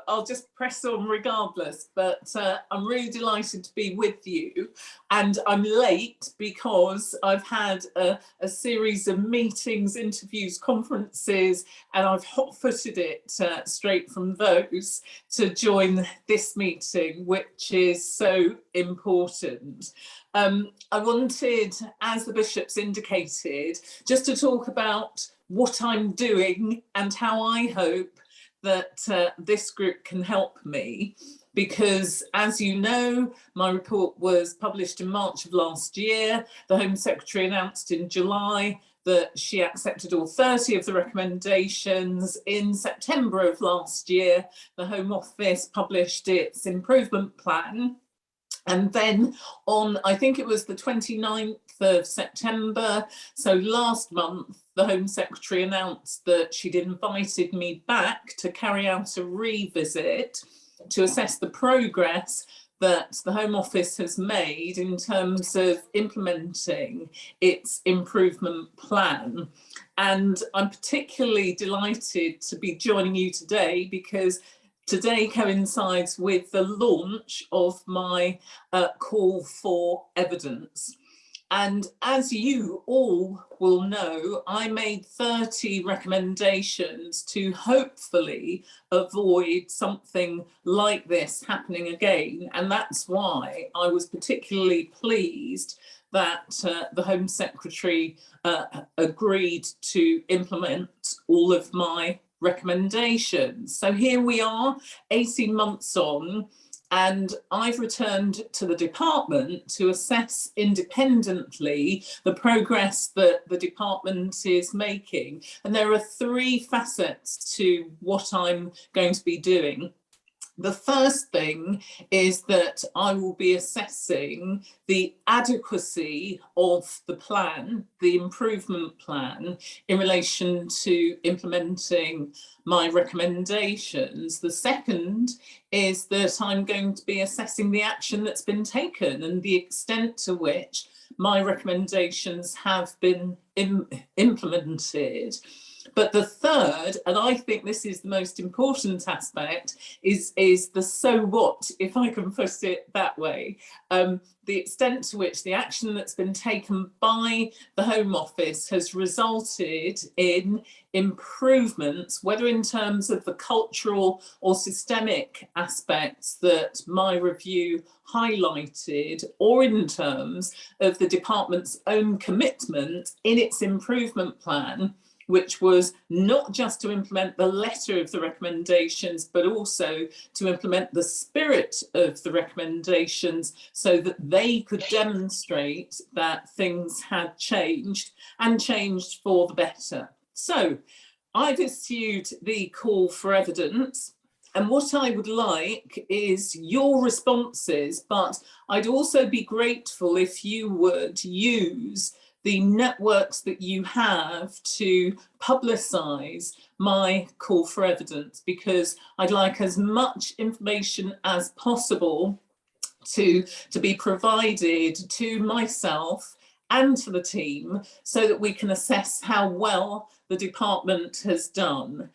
I'll just press on regardless, but I'm really delighted to be with you. And I'm late because I've had a series of meetings, interviews, conferences, and I've hot-footed it straight from those to join this meeting, which is so important. I wanted, as the bishops indicated, just to talk about what I'm doing and how I hope that this group can help me, because as you know, my report was published in March of last year. The Home Secretary announced in July that she accepted all 30 of the recommendations. In September of last year, the Home Office published its improvement plan. And then on, I think it was the 29th of September, so last month, the Home Secretary announced that she'd invited me back to carry out a revisit to assess the progress that the Home Office has made in terms of implementing its improvement plan. And I'm particularly delighted to be joining you today because today coincides with the launch of my call for evidence. And as you all will know, I made 30 recommendations to hopefully avoid something like this happening again. And that's why I was particularly pleased that the Home Secretary agreed to implement all of my recommendations. So here we are, 18 months on, and I've returned to the department to assess independently the progress that the department is making. And there are 3 facets to what I'm going to be doing. The first thing is that I will be assessing the adequacy of the plan, the improvement plan, in relation to implementing my recommendations. The second is that I'm going to be assessing the action that's been taken and the extent to which my recommendations have been implemented. But the third, and I think this is the most important aspect, is the so what, if I can put it that way. The extent to which the action that's been taken by the Home Office has resulted in improvements, whether in terms of the cultural or systemic aspects that my review highlighted, or in terms of the department's own commitment in its improvement plan, which was not just to implement the letter of the recommendations, but also to implement the spirit of the recommendations so that they could demonstrate that things had changed and changed for the better. So I've issued the call for evidence. And what I would like is your responses, but I'd also be grateful if you would use the networks that you have to publicise my call for evidence, because I'd like as much information as possible to be provided to myself and to the team, so that we can assess how well the department has done.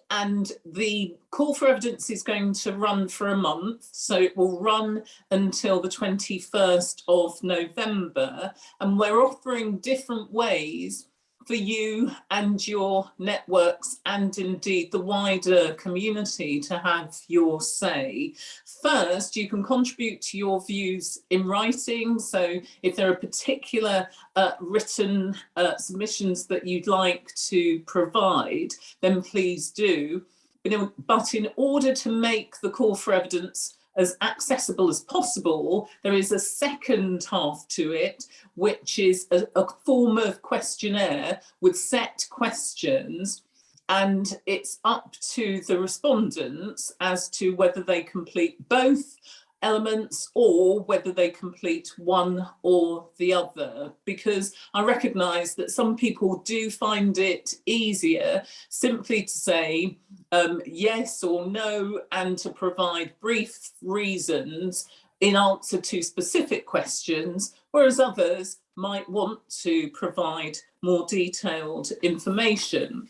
And the call for evidence is going to run for a month, so it will run until the 21st of November, and we're offering different ways for you and your networks, and indeed the wider community, to have your say. First, you can contribute to your views in writing, so if there are particular written submissions that you'd like to provide, then please do. But in order to make the call for evidence as accessible as possible, there is a second half to it, which is a form of questionnaire with set questions, and it's up to the respondents as to whether they complete both elements or whether they complete one or the other, because I recognise that some people do find it easier simply to say yes or no, and to provide brief reasons in answer to specific questions, whereas others might want to provide more detailed information.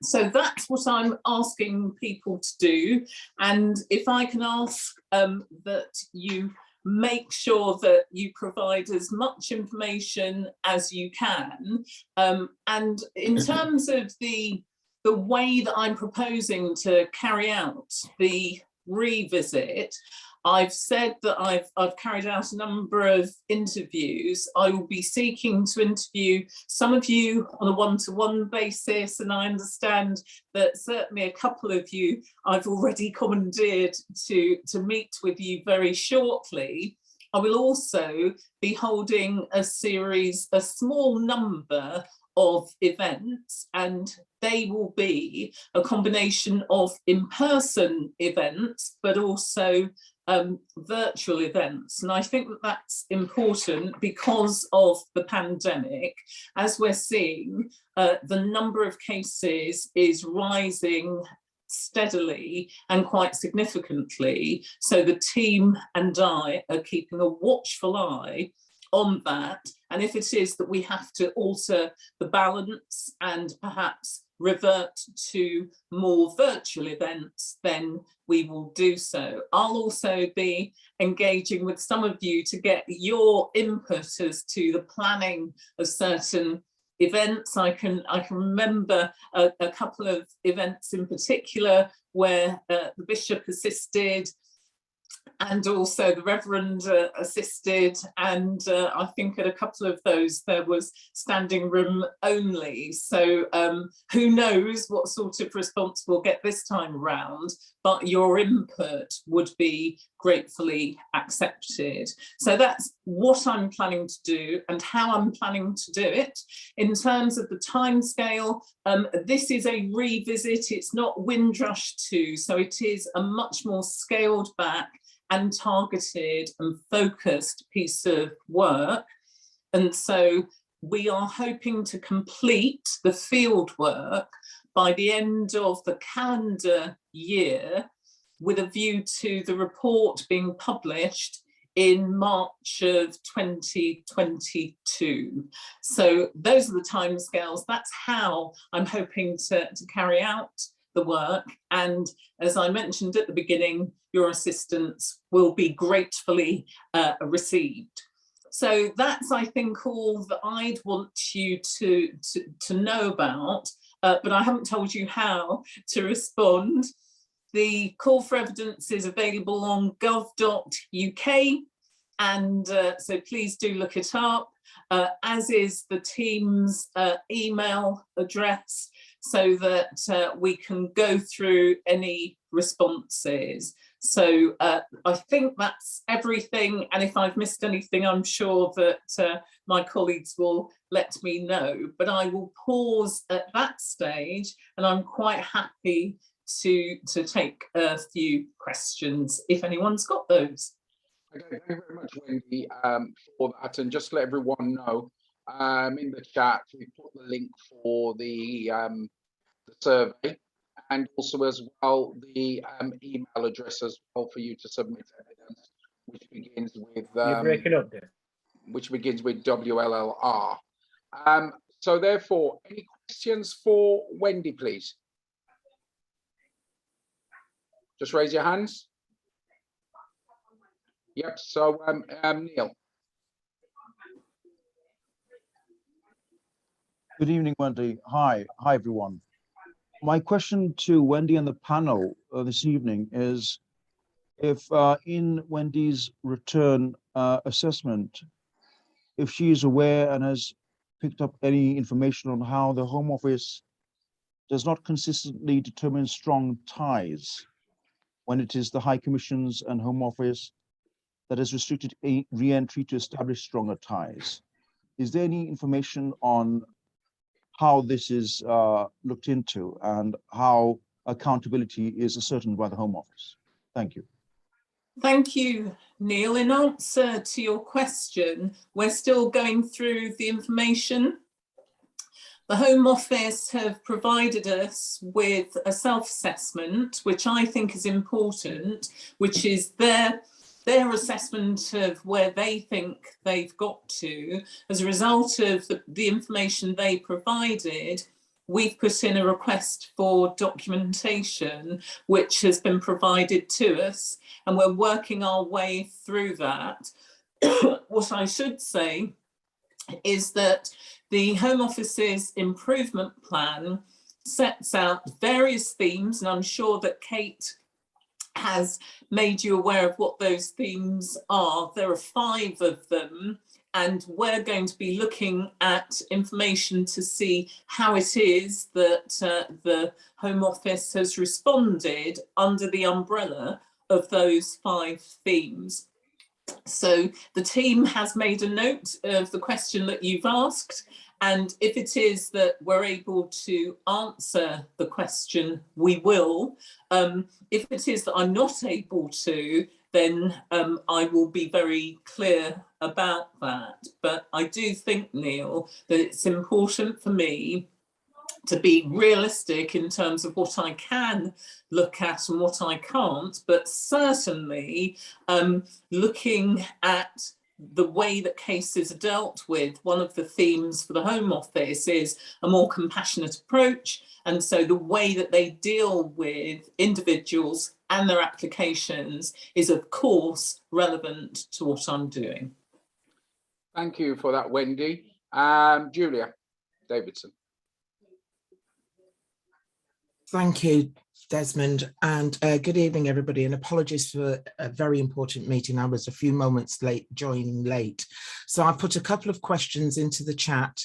So that's what I'm asking people to do. And if I can ask that you make sure that you provide as much information as you can. And in terms of the way that I'm proposing to carry out the revisit, I've said that I've carried out a number of interviews. I will be seeking to interview some of you on a one-to-one basis, and I understand that certainly a couple of you I've already commandeered to meet with you very shortly. I will also be holding a small number of events, and they will be a combination of in-person events, but also virtual events. And I think that that's important because of the pandemic. As we're seeing, the number of cases is rising steadily and quite significantly. So the team and I are keeping a watchful eye on that. And if it is that we have to alter the balance and perhaps revert to more virtual events, then we will do so. I'll also be engaging with some of you to get your input as to the planning of certain events. I can remember a couple of events in particular where the Bishop assisted, and also the Reverend assisted, and I think at a couple of those there was standing room only. So who knows what sort of response we'll get this time around, but your input would be gratefully accepted. So that's what I'm planning to do and how I'm planning to do it. In terms of the timescale, this is a revisit, it's not Windrush 2, so it is a much more scaled back and targeted and focused piece of work. And so we are hoping to complete the field work by the end of the calendar year, with a view to the report being published in March of 2022. So those are the timescales. That's how I'm hoping to carry out the work. And as I mentioned at the beginning, your assistance will be gratefully received. So that's, I think, all that I'd want you to know about, but I haven't told you how to respond. The call for evidence is available on gov.uk, and so please do look it up, as is the team's email address, so that we can go through any responses. So I think that's everything, and if I've missed anything, I'm sure that my colleagues will let me know, but I will pause at that stage, and I'm quite happy to take a few questions if anyone's got those. Okay, thank you very much, Wendy, for that. And just to let everyone know, in the chat. We put the link for the survey, and also as well the email address as well for you to submit evidence, which begins with You're breaking up there. which begins with WLLR. So therefore, any questions for Wendy, please? Just raise your hands. Yep, so Neil. Good evening, Wendy. Hi everyone. My question to Wendy and the panel this evening is, if in Wendy's return assessment, if she is aware and has picked up any information on how the Home Office does not consistently determine strong ties when it is the High Commission's and Home Office that has restricted re-entry to establish stronger ties. Is there any information on how this is looked into and how accountability is ascertained by the Home Office? Thank you. Thank you, Neil. In answer to your question, we're still going through the information. The Home Office have provided us with a self-assessment, which I think is important, which is their assessment of where they think they've got to. As a result of the information they provided, we've put in a request for documentation, which has been provided to us, and we're working our way through that. What I should say is that the Home Office's improvement plan sets out various themes, and I'm sure that Kate has made you aware of what those themes are. There are 5 of them, and we're going to be looking at information to see how it is that the Home Office has responded under the umbrella of those 5 themes. So the team has made a note of the question that you've asked, and if it is that we're able to answer the question, we will. If it is that I'm not able to, then I will be very clear about that. But I do think, Neil, that it's important for me to be realistic in terms of what I can look at and what I can't, but certainly looking at the way that cases are dealt with, one of the themes for the Home Office is a more compassionate approach. And so the way that they deal with individuals and their applications is, of course, relevant to what I'm doing. Thank you for that, Wendy. Julia Davidson. Thank you, Desmond, and good evening, everybody, and apologies for a very important meeting. I was a few moments late, joining late. So I put a couple of questions into the chat,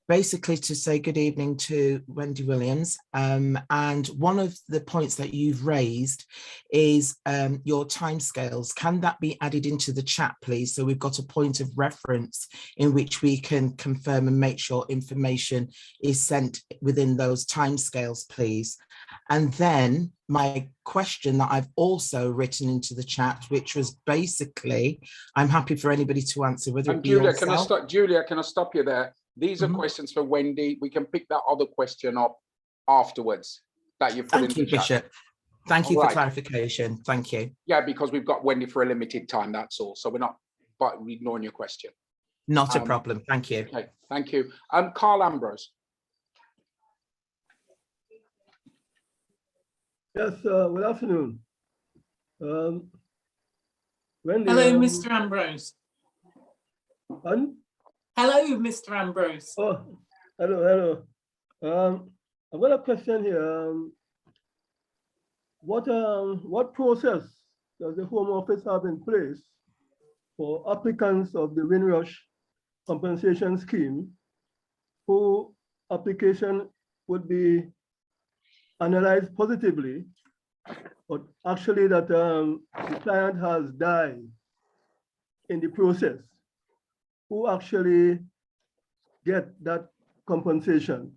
basically to say good evening to Wendy Williams. And one of the points that you've raised is your timescales. Can that be added into the chat, please? So we've got a point of reference in which we can confirm and make sure information is sent within those timescales, please. And then my question that I've also written into the chat, which was basically, I'm happy for anybody to answer, whether it be Julia, yourself. Julia, can I stop you there? These are questions for Wendy. We can pick that other question up afterwards that you put in the chat. Thank you, Bishop. Thank you for clarification. Thank you. Yeah, because we've got Wendy for a limited time, that's all. So we're not ignoring your question. Not a problem. Thank you. Okay, thank you. Carl Ambrose. Yes, good afternoon. Wendy, hello, Mr. Ambrose. Pardon? Hello, Mr. Ambrose. Oh, hello. I've got a question here. What process does the Home Office have in place for applicants of the Windrush compensation scheme whose application would be analyzed positively, but actually that the client has died in the process? Who actually get that compensation?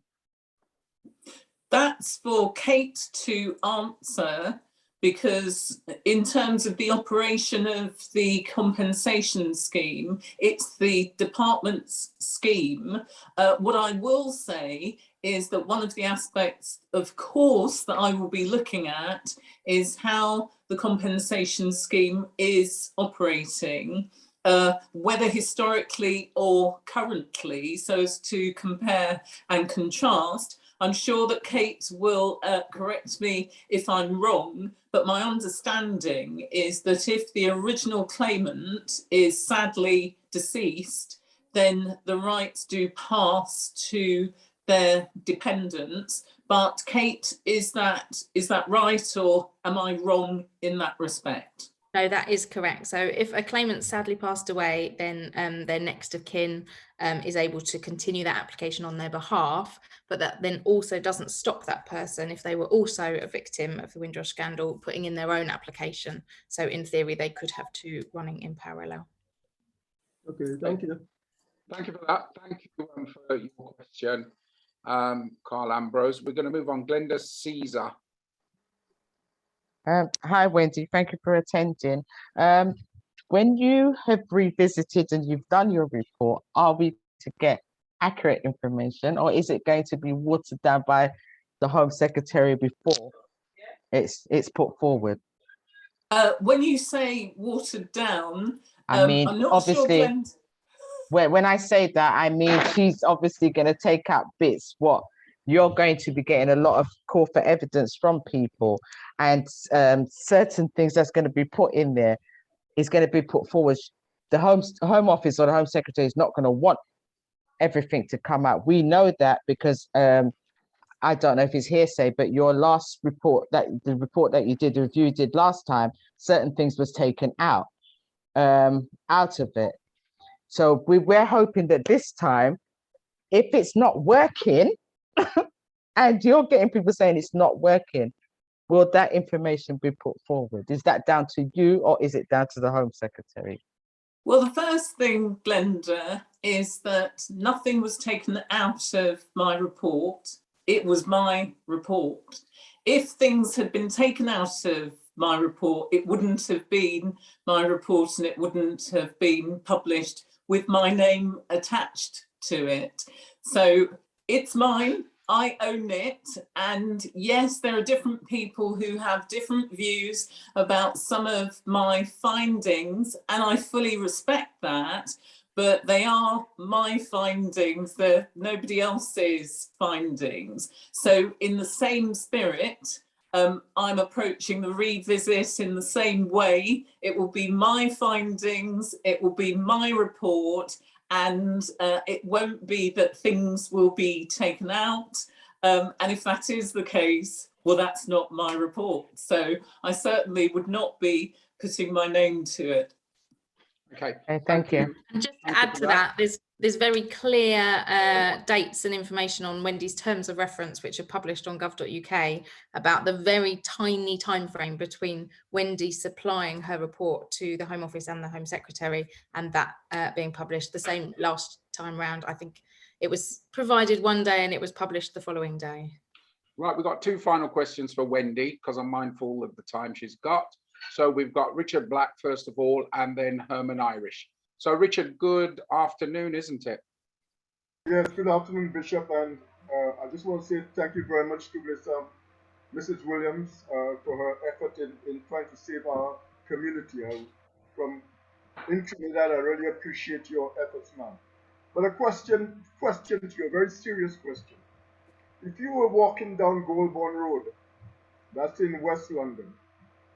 That's for Kate to answer, because in terms of the operation of the compensation scheme, it's the department's scheme. What I will say is that one of the aspects, of course, that I will be looking at is how the compensation scheme is operating, whether historically or currently, so as to compare and contrast. I'm sure that Kate will correct me if I'm wrong, but my understanding is that if the original claimant is sadly deceased, then the rights do pass to their dependents. But Kate, is that right, or am I wrong in that respect? No, that is correct. So if a claimant sadly passed away, then their next of kin is able to continue that application on their behalf, but that then also doesn't stop that person, if they were also a victim of the Windrush scandal, putting in their own application. So in theory, they could have two running in parallel. Okay, thank you. Thank you for that. Thank you for your question, Carl Ambrose. We're going to move on. Glenda Caesar. Hi, Wendy. Thank you for attending. When you have revisited and you've done your report, are we to get accurate information, or is it going to be watered down by the Home Secretary before it's put forward? When you say watered down, I mean, I'm not obviously, sure, Glenda. When I say that, I mean she's obviously going to take out bits. What you're going to be getting a lot of call for evidence from people, and certain things that's going to be put in there is going to be put forward. The Home Office or the Home Secretary is not going to want everything to come out. We know that because I don't know if it's hearsay, but your last report, the report that you did, the review you did last time, certain things was taken out of it. So we're hoping that this time, if it's not working, and you're getting people saying it's not working, will that information be put forward? Is that down to you, or is it down to the Home Secretary? Well, the first thing, Glenda, is that nothing was taken out of my report. It was my report. If things had been taken out of my report, it wouldn't have been my report, and it wouldn't have been published with my name attached to it. So it's mine. I own it, and yes, there are different people who have different views about some of my findings, and I fully respect that, but they are my findings, they're nobody else's findings. So in the same spirit, I'm approaching the revisit in the same way. It will be my findings, it will be my report, and it won't be that things will be taken out. And if that is the case, well, that's not my report. So I certainly would not be putting my name to it. Okay, thank you. And just to add to that, there's very clear dates and information on Wendy's terms of reference, which are published on gov.uk, about the very tiny time frame between Wendy supplying her report to the Home Office and the Home Secretary and that being published. The same last time round, I think it was provided one day and it was published the following day. Right, we've got two final questions for Wendy, because I'm mindful of the time she's got. So we've got Richard Black, first of all, and then Herman Irish. So Richard, good afternoon, isn't it? Yes, good afternoon, Bishop. And I just want to say thank you very much to Mrs. Williams for her effort in trying to save our community. From in Trinidad, I really appreciate your efforts, ma'am. But a question to you, a very serious question. If you were walking down Goulburn Road, that's in West London,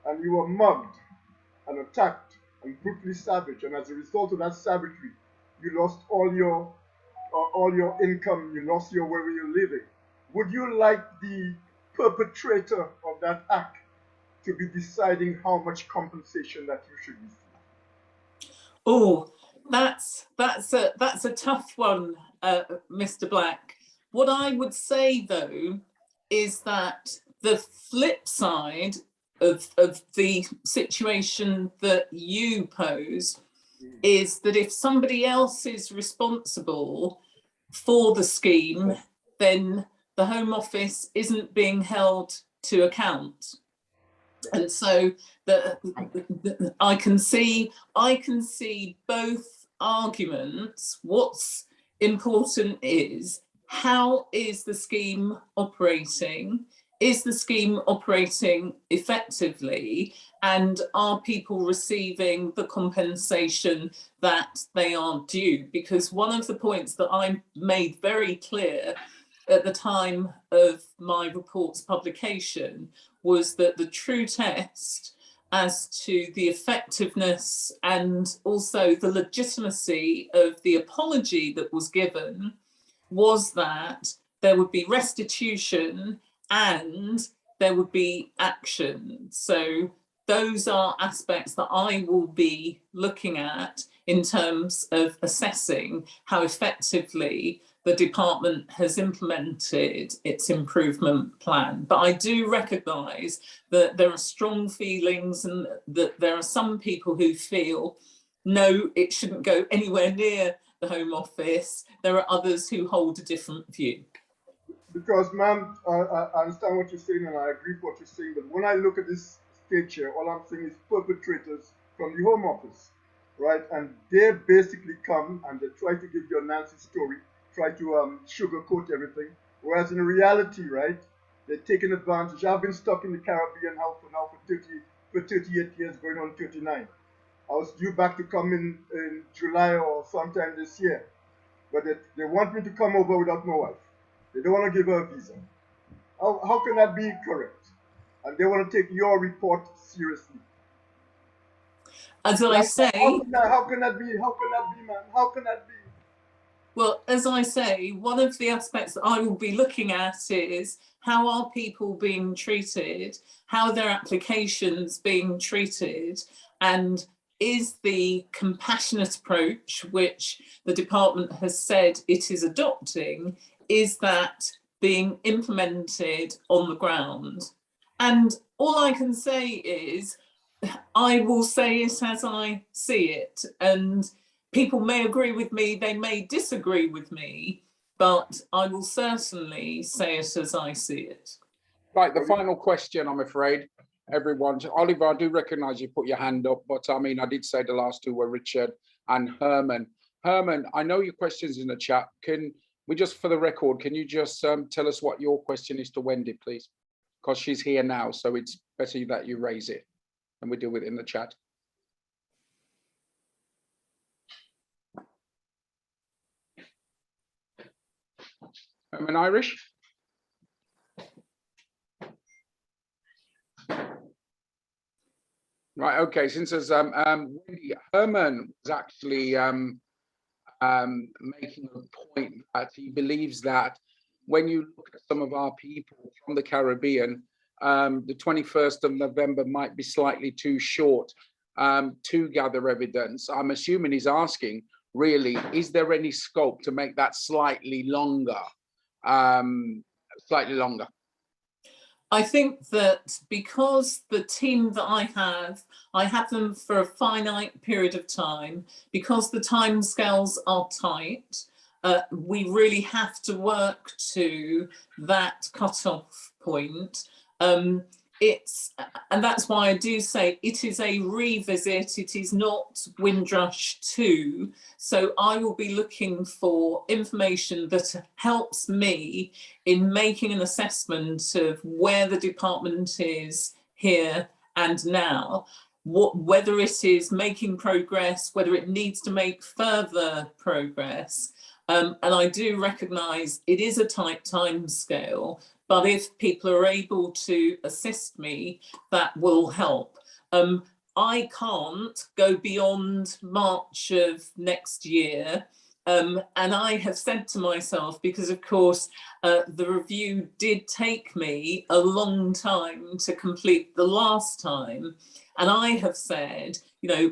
and you were mugged and attacked and brutally savaged, and as a result of that savagery, you lost all your income, you lost your where you're living, would you like the perpetrator of that act to be deciding how much compensation that you should receive? Oh, that's a tough one, Mr. Black. What I would say, though, is that the flip side of the situation that you pose is that if somebody else is responsible for the scheme, then the Home Office isn't being held to account. And so I can see both arguments. What's important is, how is the scheme operating? Is the scheme operating effectively? And are people receiving the compensation that they are due? Because one of the points that I made very clear at the time of my report's publication was that the true test as to the effectiveness and also the legitimacy of the apology that was given was that there would be restitution and there would be action. So those are aspects that I will be looking at in terms of assessing how effectively the department has implemented its improvement plan. But I do recognise that there are strong feelings and that there are some people who feel, no, it shouldn't go anywhere near the Home Office. There are others who hold a different view. Because, ma'am, I understand what you're saying and I agree with what you're saying, but when I look at this stage here, all I'm saying is perpetrators from the Home Office, right? And they basically come and they try to give you a Nancy story, try to sugarcoat everything, whereas in reality, right, they're taking advantage. I've been stuck in the Caribbean now for 38 years, going on 39. I was due back to come in July or sometime this year, but they want me to come over without my wife. They don't want to give her a visa. How can that be correct? And they want to take your report seriously. As I say, how can that be? How can that be, man? How can that be? Well, as I say, one of the aspects that I will be looking at is, how are people being treated? How are their applications being treated? And is the compassionate approach, which the department has said it is adopting, is that being implemented on the ground? And all I can say is, I will say it as I see it. And people may agree with me, they may disagree with me, but I will certainly say it as I see it. Right, the final question, I'm afraid, everyone. Oliver, I do recognise you put your hand up, but I mean, I did say the last two were Richard and Herman. Herman, I know your question's in the chat. Can we just, for the record, can you just tell us what your question is to Wendy, please? Because she's here now, so it's better that you raise it and we deal with it in the chat. Herman Irish? Right, okay, since there's Wendy, Herman was actually making a point that he believes that when you look at some of our people from the Caribbean, the 21st of November might be slightly too short to gather evidence. I'm assuming he's asking, really, is there any scope to make that slightly longer? I think that because the team that I have them for a finite period of time, because the timescales are tight, we really have to work to that cutoff point. And that's why I do say it is a revisit, it is not Windrush 2. So I will be looking for information that helps me in making an assessment of where the department is here and now, whether it is making progress, whether it needs to make further progress. And I do recognise it is a tight time scale, but if people are able to assist me, that will help. I can't go beyond March of next year. And I have said to myself, because of course, the review did take me a long time to complete the last time. And I have said, you know,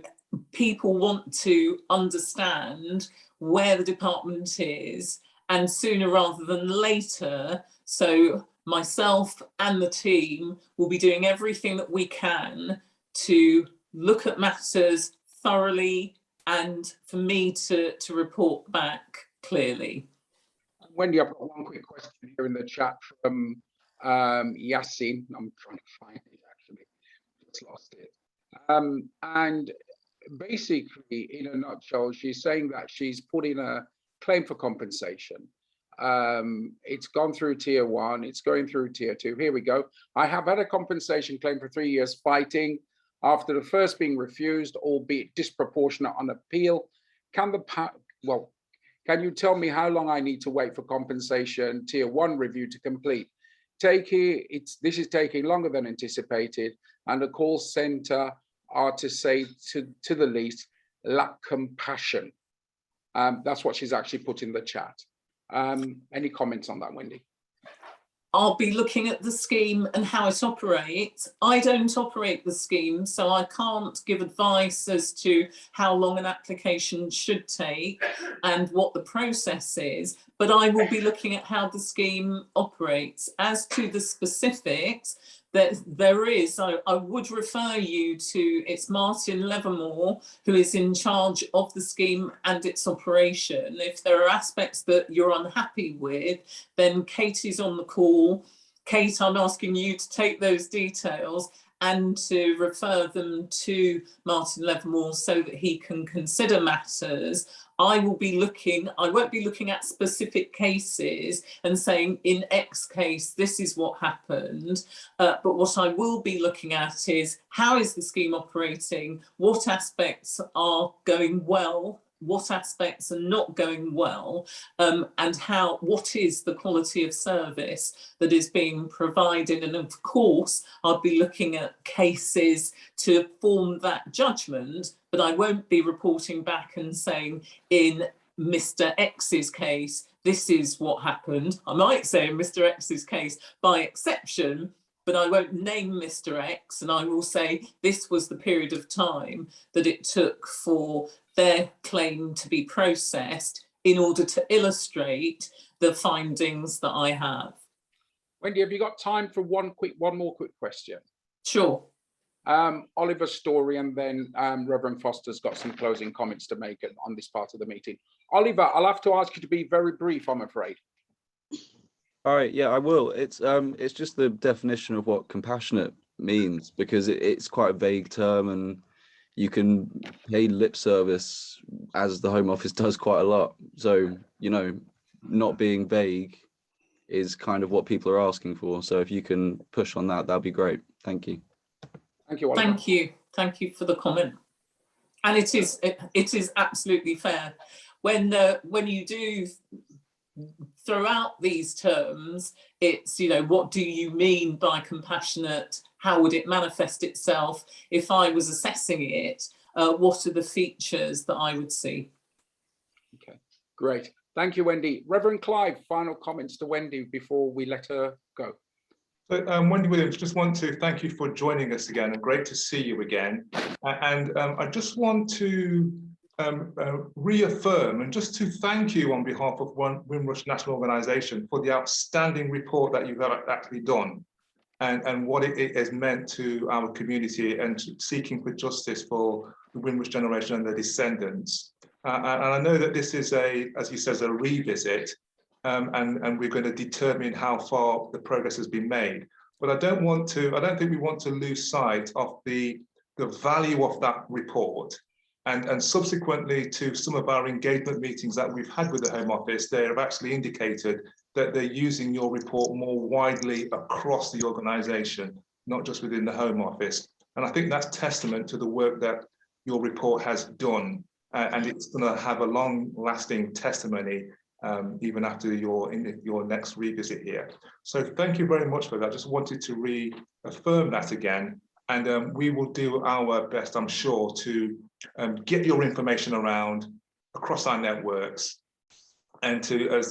people want to understand where the department is, and sooner rather than later. So myself and the team will be doing everything that we can to look at matters thoroughly and for me to report back clearly. Wendy, I've got one quick question here in the chat from Yasin. I'm trying to find it actually. just lost it. And basically, in a nutshell, she's saying that she's put in a claim for compensation. It's gone through tier 1, it's going through tier 2. Here we go. I have had a compensation claim for 3 years fighting after the first being refused, albeit disproportionate on appeal. Can you tell me how long I need to wait for compensation tier 1 review to complete? This is taking longer than anticipated, and the call center are, to say to the least, lack compassion. That's what she's actually put in the chat. Any comments on that, Wendy? I'll be looking at the scheme and how it operates. I don't operate the scheme, so I can't give advice as to how long an application should take and what the process is, but I will be looking at how the scheme operates. As to the specifics, there is, I would refer you to, it's Martin Levermore who is in charge of the scheme and its operation. If there are aspects that you're unhappy with, then Kate is on the call. Kate, I'm asking you to take those details and to refer them to Martin Levermore so that he can consider matters. I won't be looking at specific cases and saying in X case, this is what happened. But what I will be looking at is how is the scheme operating? What aspects are going well? What aspects are not going well, and what is the quality of service that is being provided. And of course, I'll be looking at cases to form that judgment, but I won't be reporting back and saying in Mr. X's case, this is what happened. I might say in Mr. X's case by exception, but I won't name Mr. X, and I will say this was the period of time that it took for their claim to be processed in order to illustrate the findings that I have. Wendy, have you got time for one more quick question? Sure. Oliver's story, and then Reverend Foster's got some closing comments to make on this part of the meeting. Oliver, I'll have to ask you to be very brief, I'm afraid. All right, yeah, I will. It's just the definition of what compassionate means, because it's quite a vague term, and you can pay lip service, as the Home Office does quite a lot. So, you know, not being vague is kind of what people are asking for. So if you can push on that, that'd be great. Thank you. Thank you, Oliver. Thank you. Thank you for the comment. And it is absolutely fair. When you do throw out these terms, it's, you know, what do you mean by compassionate? How would it manifest itself? If I was assessing it, what are the features that I would see? Okay, great. Thank you, Wendy. Reverend Clive, final comments to Wendy before we let her go. So, Wendy Williams, just want to thank you for joining us again, and great to see you again. And I just want to reaffirm and just to thank you on behalf of Windrush National Organisation for the outstanding report that you've actually done, and what it has meant to our community and seeking for justice for the Windrush generation and their descendants. And I know that this is as he says, a revisit, and we're going to determine how far the progress has been made. But I don't think we want to lose sight of the value of that report. And subsequently to some of our engagement meetings that we've had with the Home Office, they have actually indicated that they're using your report more widely across the organisation, not just within the Home Office. And I think that's testament to the work that your report has done. And it's going to have a long-lasting testimony even after your next revisit here. So thank you very much for that. Just wanted to reaffirm that again. And we will do our best, I'm sure, to get your information around across our networks, and to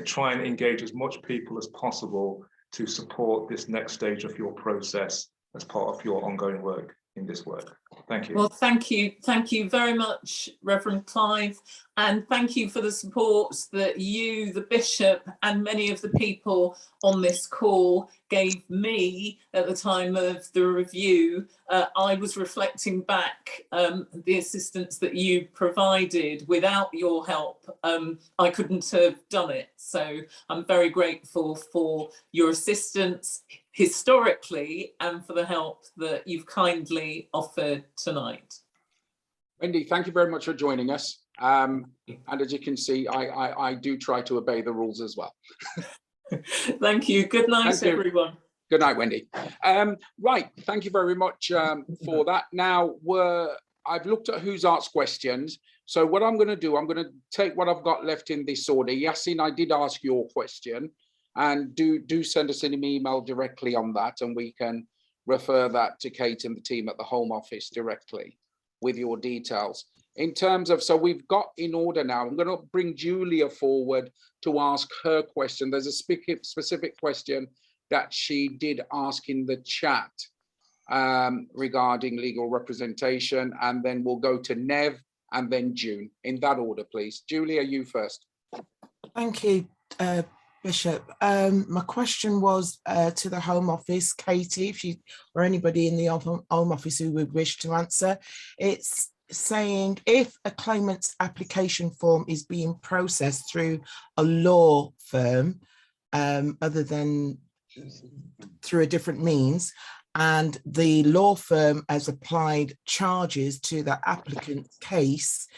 try and engage as much people as possible to support this next stage of your process as part of your ongoing work in this work. Thank you. Well, thank you very much, Reverend Clive. And thank you for the support that you, the Bishop, and many of the people on this call gave me at the time of the review. I was reflecting back the assistance that you provided. Without your help, I couldn't have done it. So I'm very grateful for your assistance historically and for the help that you've kindly offered tonight. Wendy, thank you very much for joining us. And as you can see, I do try to obey the rules as well. Thank you. Good night, Thank you. everyone. Good night, Wendy. Right, thank you very much for that. Now, I've looked at who's asked questions. So what I'm going to do, I'm going to take what I've got left in this order. Yasin, I did ask your question, and do send us an email directly on that, and we can refer that to Kate and the team at the Home Office directly with your details. In terms of, so we've got in order now, I'm going to bring Julia forward to ask her question. There's a specific question that she did ask in the chat regarding legal representation, and then we'll go to Nev and then June. In that order, please. Julia, you first. Thank you, Bishop. My question was to the Home Office, Katie, if you or anybody in the Home Office who would wish to answer. It's saying if a claimant's application form is being processed through a law firm other than through a different means, and the law firm has applied charges to the applicant's case,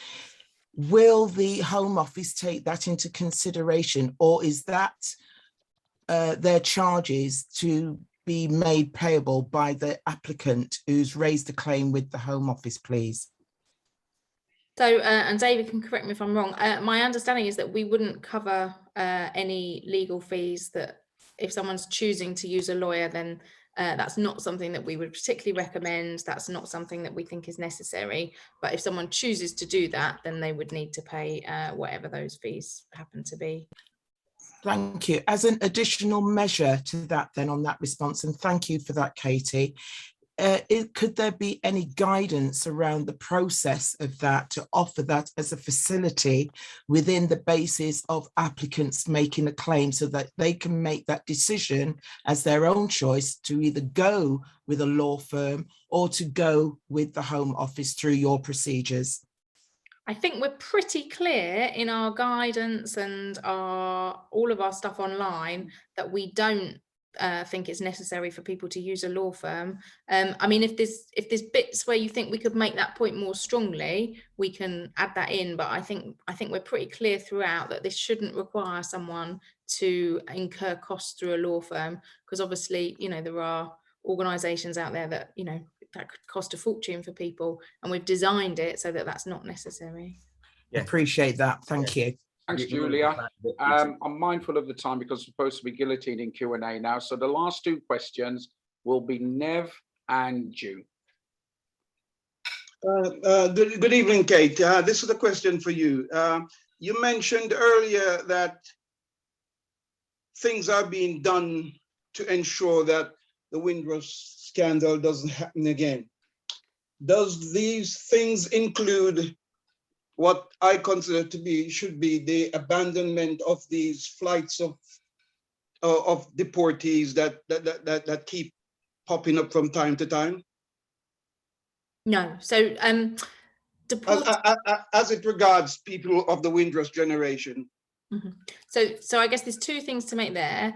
will the Home Office take that into consideration, or is that their charges to be made payable by the applicant who's raised the claim with the Home Office, please? So, and David can correct me if I'm wrong, my understanding is that we wouldn't cover any legal fees, that if someone's choosing to use a lawyer, then that's not something that we would particularly recommend. That's not something that we think is necessary. But if someone chooses to do that, then they would need to pay whatever those fees happen to be. Thank you. As an additional measure to that then on that response, and thank you for that, Katie, could there be any guidance around the process of that to offer that as a facility within the basis of applicants making a claim, so that they can make that decision as their own choice to either go with a law firm or to go with the Home Office through your procedures? I think we're pretty clear in our guidance and all of our stuff online that we don't think it's necessary for people to use a law firm. I mean, if there's bits where you think we could make that point more strongly, we can add that in. But I think we're pretty clear throughout that this shouldn't require someone to incur costs through a law firm, because obviously, you know, there are organisations out there that, you know, that could cost a fortune for people, and we've designed it so that that's not necessary. Yeah. Appreciate that. Thank you. Thanks, Julia. I'm mindful of the time because we're supposed to be guillotining Q&A now. So the last two questions will be Nev and June. Good evening, Kate. This is a question for you. You mentioned earlier that things are being done to ensure that the Windrush scandal doesn't happen again. Does these things include what I consider to be should be the abandonment of these flights of deportees that keep popping up from time to time? No. So as it regards people of the Windrush generation. Mm-hmm. So I guess there's two things to make there.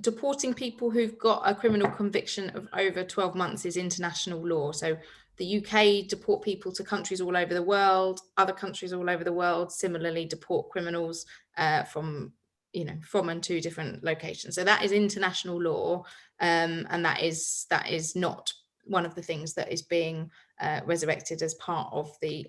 Deporting people who've got a criminal conviction of over 12 months is international law. So the UK deport people to countries all over the world. Other countries all over the world similarly deport criminals from and to different locations. So that is international law, and that is not one of the things that is being resurrected as part of the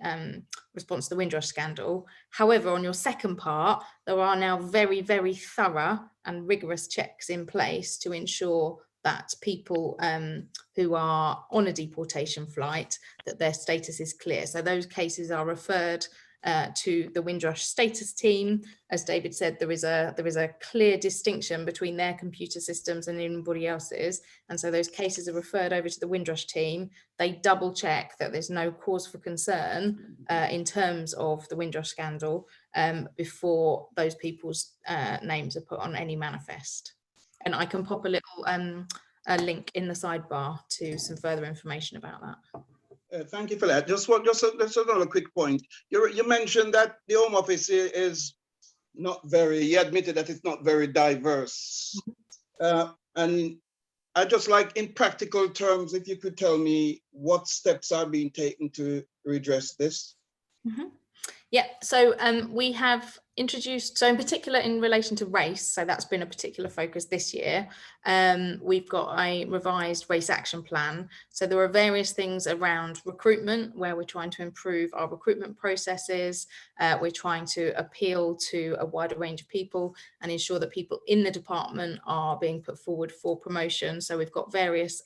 response to the Windrush scandal. However, on your second part, there are now very, very thorough and rigorous checks in place to ensure that people who are on a deportation flight, that their status is clear. So those cases are referred to the Windrush status team. As David said, there is a clear distinction between their computer systems and anybody else's, and so those cases are referred over to the Windrush team. They double check that there's no cause for concern in terms of the Windrush scandal before those people's names are put on any manifest. And I can pop a little a link in the sidebar to some further information about that. Thank you for that. Just another quick point. You mentioned that the Home Office is not very, you admitted that it's not very diverse. And I just like, in practical terms, if you could tell me what steps are being taken to redress this. Mm-hmm. Yeah, so we have introduced, so in particular in relation to race, so that's been a particular focus this year, we've got a revised race action plan. So there are various things around recruitment where we're trying to improve our recruitment processes. We're trying to appeal to a wider range of people and ensure that people in the department are being put forward for promotion. So we've got various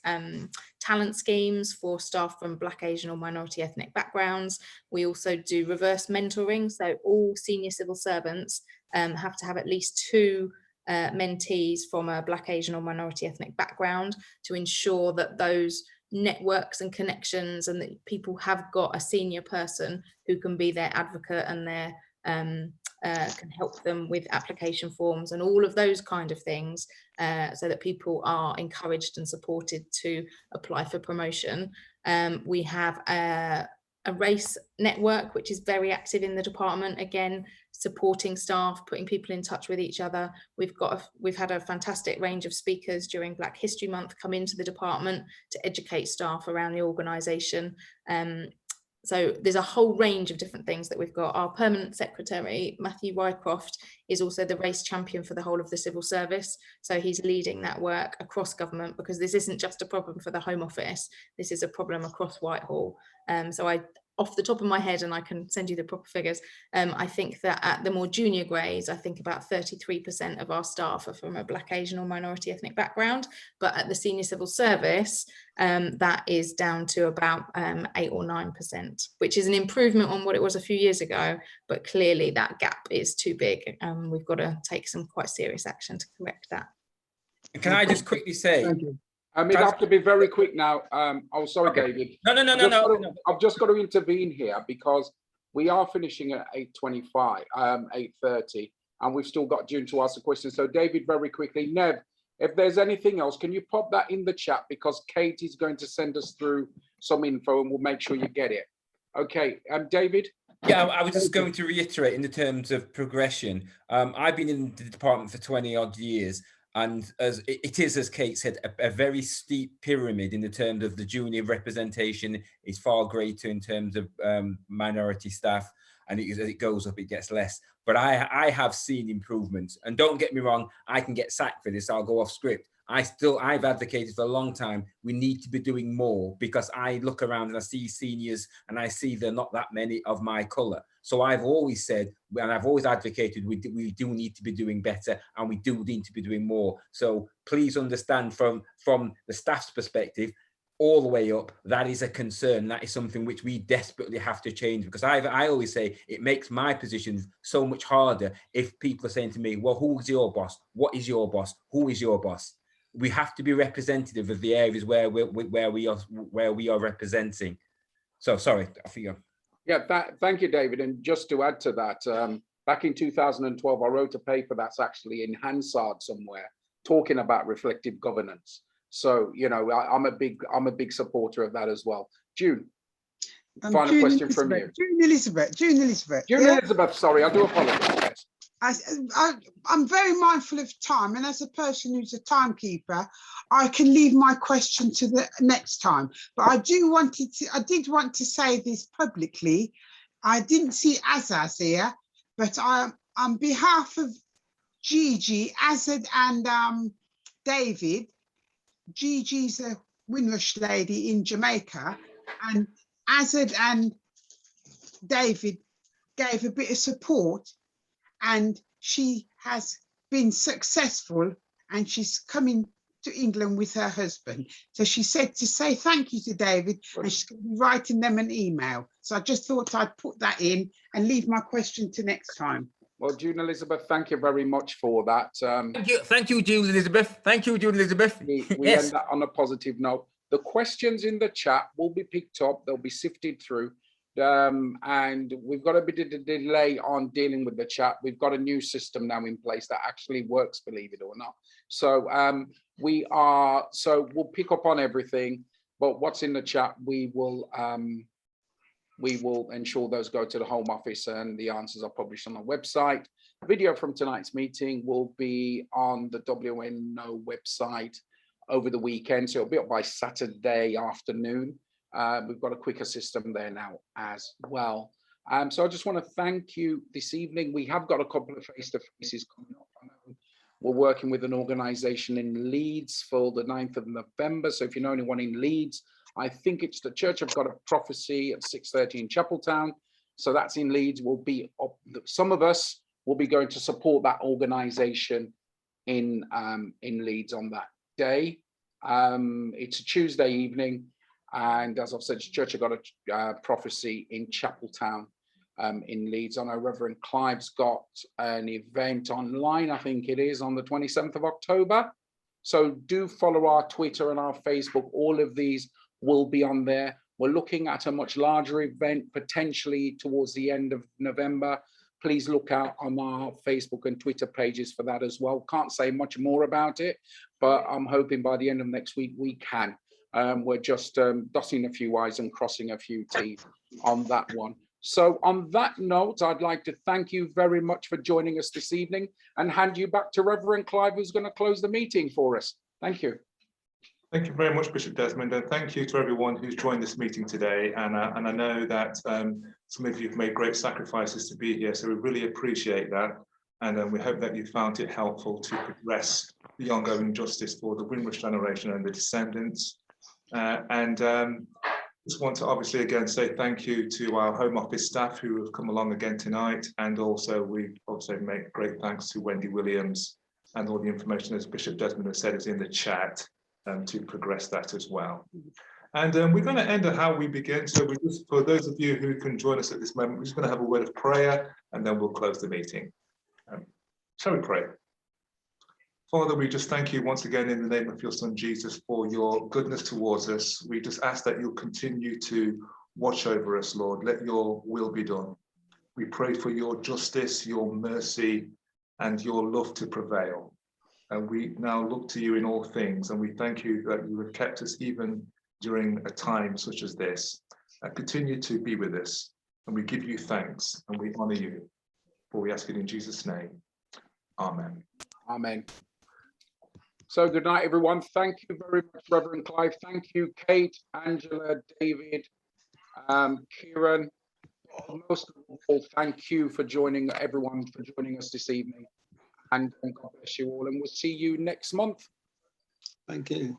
talent schemes for staff from Black, Asian or minority ethnic backgrounds. We also do reverse mentoring. So all senior civil servants have to have at least 2 mentees from a Black, Asian or minority ethnic background to ensure that those networks and connections and that people have got a senior person who can be their advocate and their can help them with application forms and all of those kind of things, so that people are encouraged and supported to apply for promotion. We have a race network which is very active in the department, again supporting staff, putting people in touch with each other. We've had a fantastic range of speakers during Black History Month come into the department to educate staff around the organisation. So there's a whole range of different things that we've got. Our permanent secretary, Matthew Wycroft, is also the race champion for the whole of the civil service. So he's leading that work across government, because this isn't just a problem for the Home Office. This is a problem across Whitehall. So off the top of my head, and I can send you the proper figures, I think that at the more junior grades, I think about 33% of our staff are from a Black, Asian or minority ethnic background. But at the senior civil service, that is down to about 8 or 9%, which is an improvement on what it was a few years ago. But clearly that gap is too big. We've got to take some quite serious action to correct that. Can I just quickly say, Thank you. We have to be very quick now. Oh, sorry, okay. David. No. I've just got to intervene here because we are finishing at 8:25, 8:30, and we've still got June to ask a question. So, David, very quickly, Nev, if there's anything else, can you pop that in the chat, because Kate is going to send us through some info and we'll make sure you get it. Okay, David? Yeah, I was just going to reiterate in the terms of progression. I've been in the department for 20 odd years. And as it is, as Kate said, a very steep pyramid in the terms of the junior representation is far greater in terms of minority staff, and as it goes up, it gets less. But I have seen improvements, and don't get me wrong, I can get sacked for this. I'll go off script. I've advocated for a long time, we need to be doing more, because I look around and I see seniors and I see there are not that many of my colour. So I've always said, and I've always advocated, we do need to be doing better, and we do need to be doing more. So please understand from the staff's perspective, all the way up, that is a concern. That is something which we desperately have to change, because I always say it makes my position so much harder if people are saying to me, well, who's your boss? What is your boss? Who is your boss? We have to be representative of the areas where we are representing. So sorry, I forgot. Yeah, thank you, David. And just to add to that, back in 2012, I wrote a paper that's actually in Hansard somewhere, talking about reflective governance. So, you know, I'm a big supporter of that as well. June, final question from you. June Elizabeth. June Elizabeth, sorry, I do apologize. I'm very mindful of time, and as a person who's a timekeeper, I can leave my question to the next time. But I did want to say this publicly. I didn't see Azaz here, but on behalf of Gigi, Azad, and David. Gigi's a Windrush lady in Jamaica, and Azad and David gave a bit of support, and she has been successful, and she's coming to England with her husband. So she said to say thank you to David, and she's going to be writing them an email. So I just thought I'd put that in and leave my question to next time. Well, June Elizabeth, thank you very much for that. Thank you, June Elizabeth. Thank you, June Elizabeth. We Yes. end that on a positive note. The questions in the chat will be picked up. They'll be sifted through. And we've got a bit of a delay on dealing with the chat. We've got a new system now in place that actually works, believe it or not. So we'll pick up on everything, but what's in the chat, we will ensure those go to the Home Office and the answers are published on the website. Video from tonight's meeting will be on the WNO website over the weekend, so it'll be up by Saturday afternoon. We've got a quicker system there now as well. So I just want to thank you this evening. We have got a couple of face-to-faces coming up. We're working with an organisation in Leeds for the 9th of November. So if you know anyone in Leeds, I think it's the Church of God of Prophecy at 6:30 in Chapeltown. So that's in Leeds. We'll be up, some of us will be going to support that organisation in Leeds on that day. It's a Tuesday evening. And as I've said, it's Church of God of Prophecy in Chapeltown in Leeds. I know Reverend Clive's got an event online, I think it is, on the 27th of October. So do follow our Twitter and our Facebook. All of these will be on there. We're looking at a much larger event, potentially towards the end of November. Please look out on our Facebook and Twitter pages for that as well. Can't say much more about it, but I'm hoping by the end of next week we can. We're just dotting a few I's and crossing a few T's on that one. So on that note, I'd like to thank you very much for joining us this evening and hand you back to Reverend Clive, who's going to close the meeting for us. Thank you. Thank you very much, Bishop Desmond, and thank you to everyone who's joined this meeting today. And I know that some of you have made great sacrifices to be here, so we really appreciate that. And we hope that you found it helpful to progress the ongoing justice for the Windrush generation and the descendants. Just want to obviously again say thank you to our Home Office staff who have come along again tonight, and also we also make great thanks to Wendy Williams, and all the information, as Bishop Desmond has said, is in the chat to progress that as well. And we're going to end at how we begin. So we just, for those of you who can join us at this moment, we're just going to have a word of prayer and then we'll close the meeting. Shall we pray? Father, we just thank you once again in the name of your Son Jesus for your goodness towards us. We just ask that you'll continue to watch over us, Lord. Let your will be done. We pray for your justice, your mercy, and your love to prevail. And we now look to you in all things, and we thank you that you have kept us even during a time such as this. Continue to be with us, and we give you thanks, and we honor you. For we ask it in Jesus' name. Amen. Amen. So good night, everyone. Thank you very much, Reverend Clive. Thank you, Kate, Angela, David, Kieran. Most of all, thank you for joining everyone for joining us this evening. And God bless you all. And we'll see you next month. Thank you.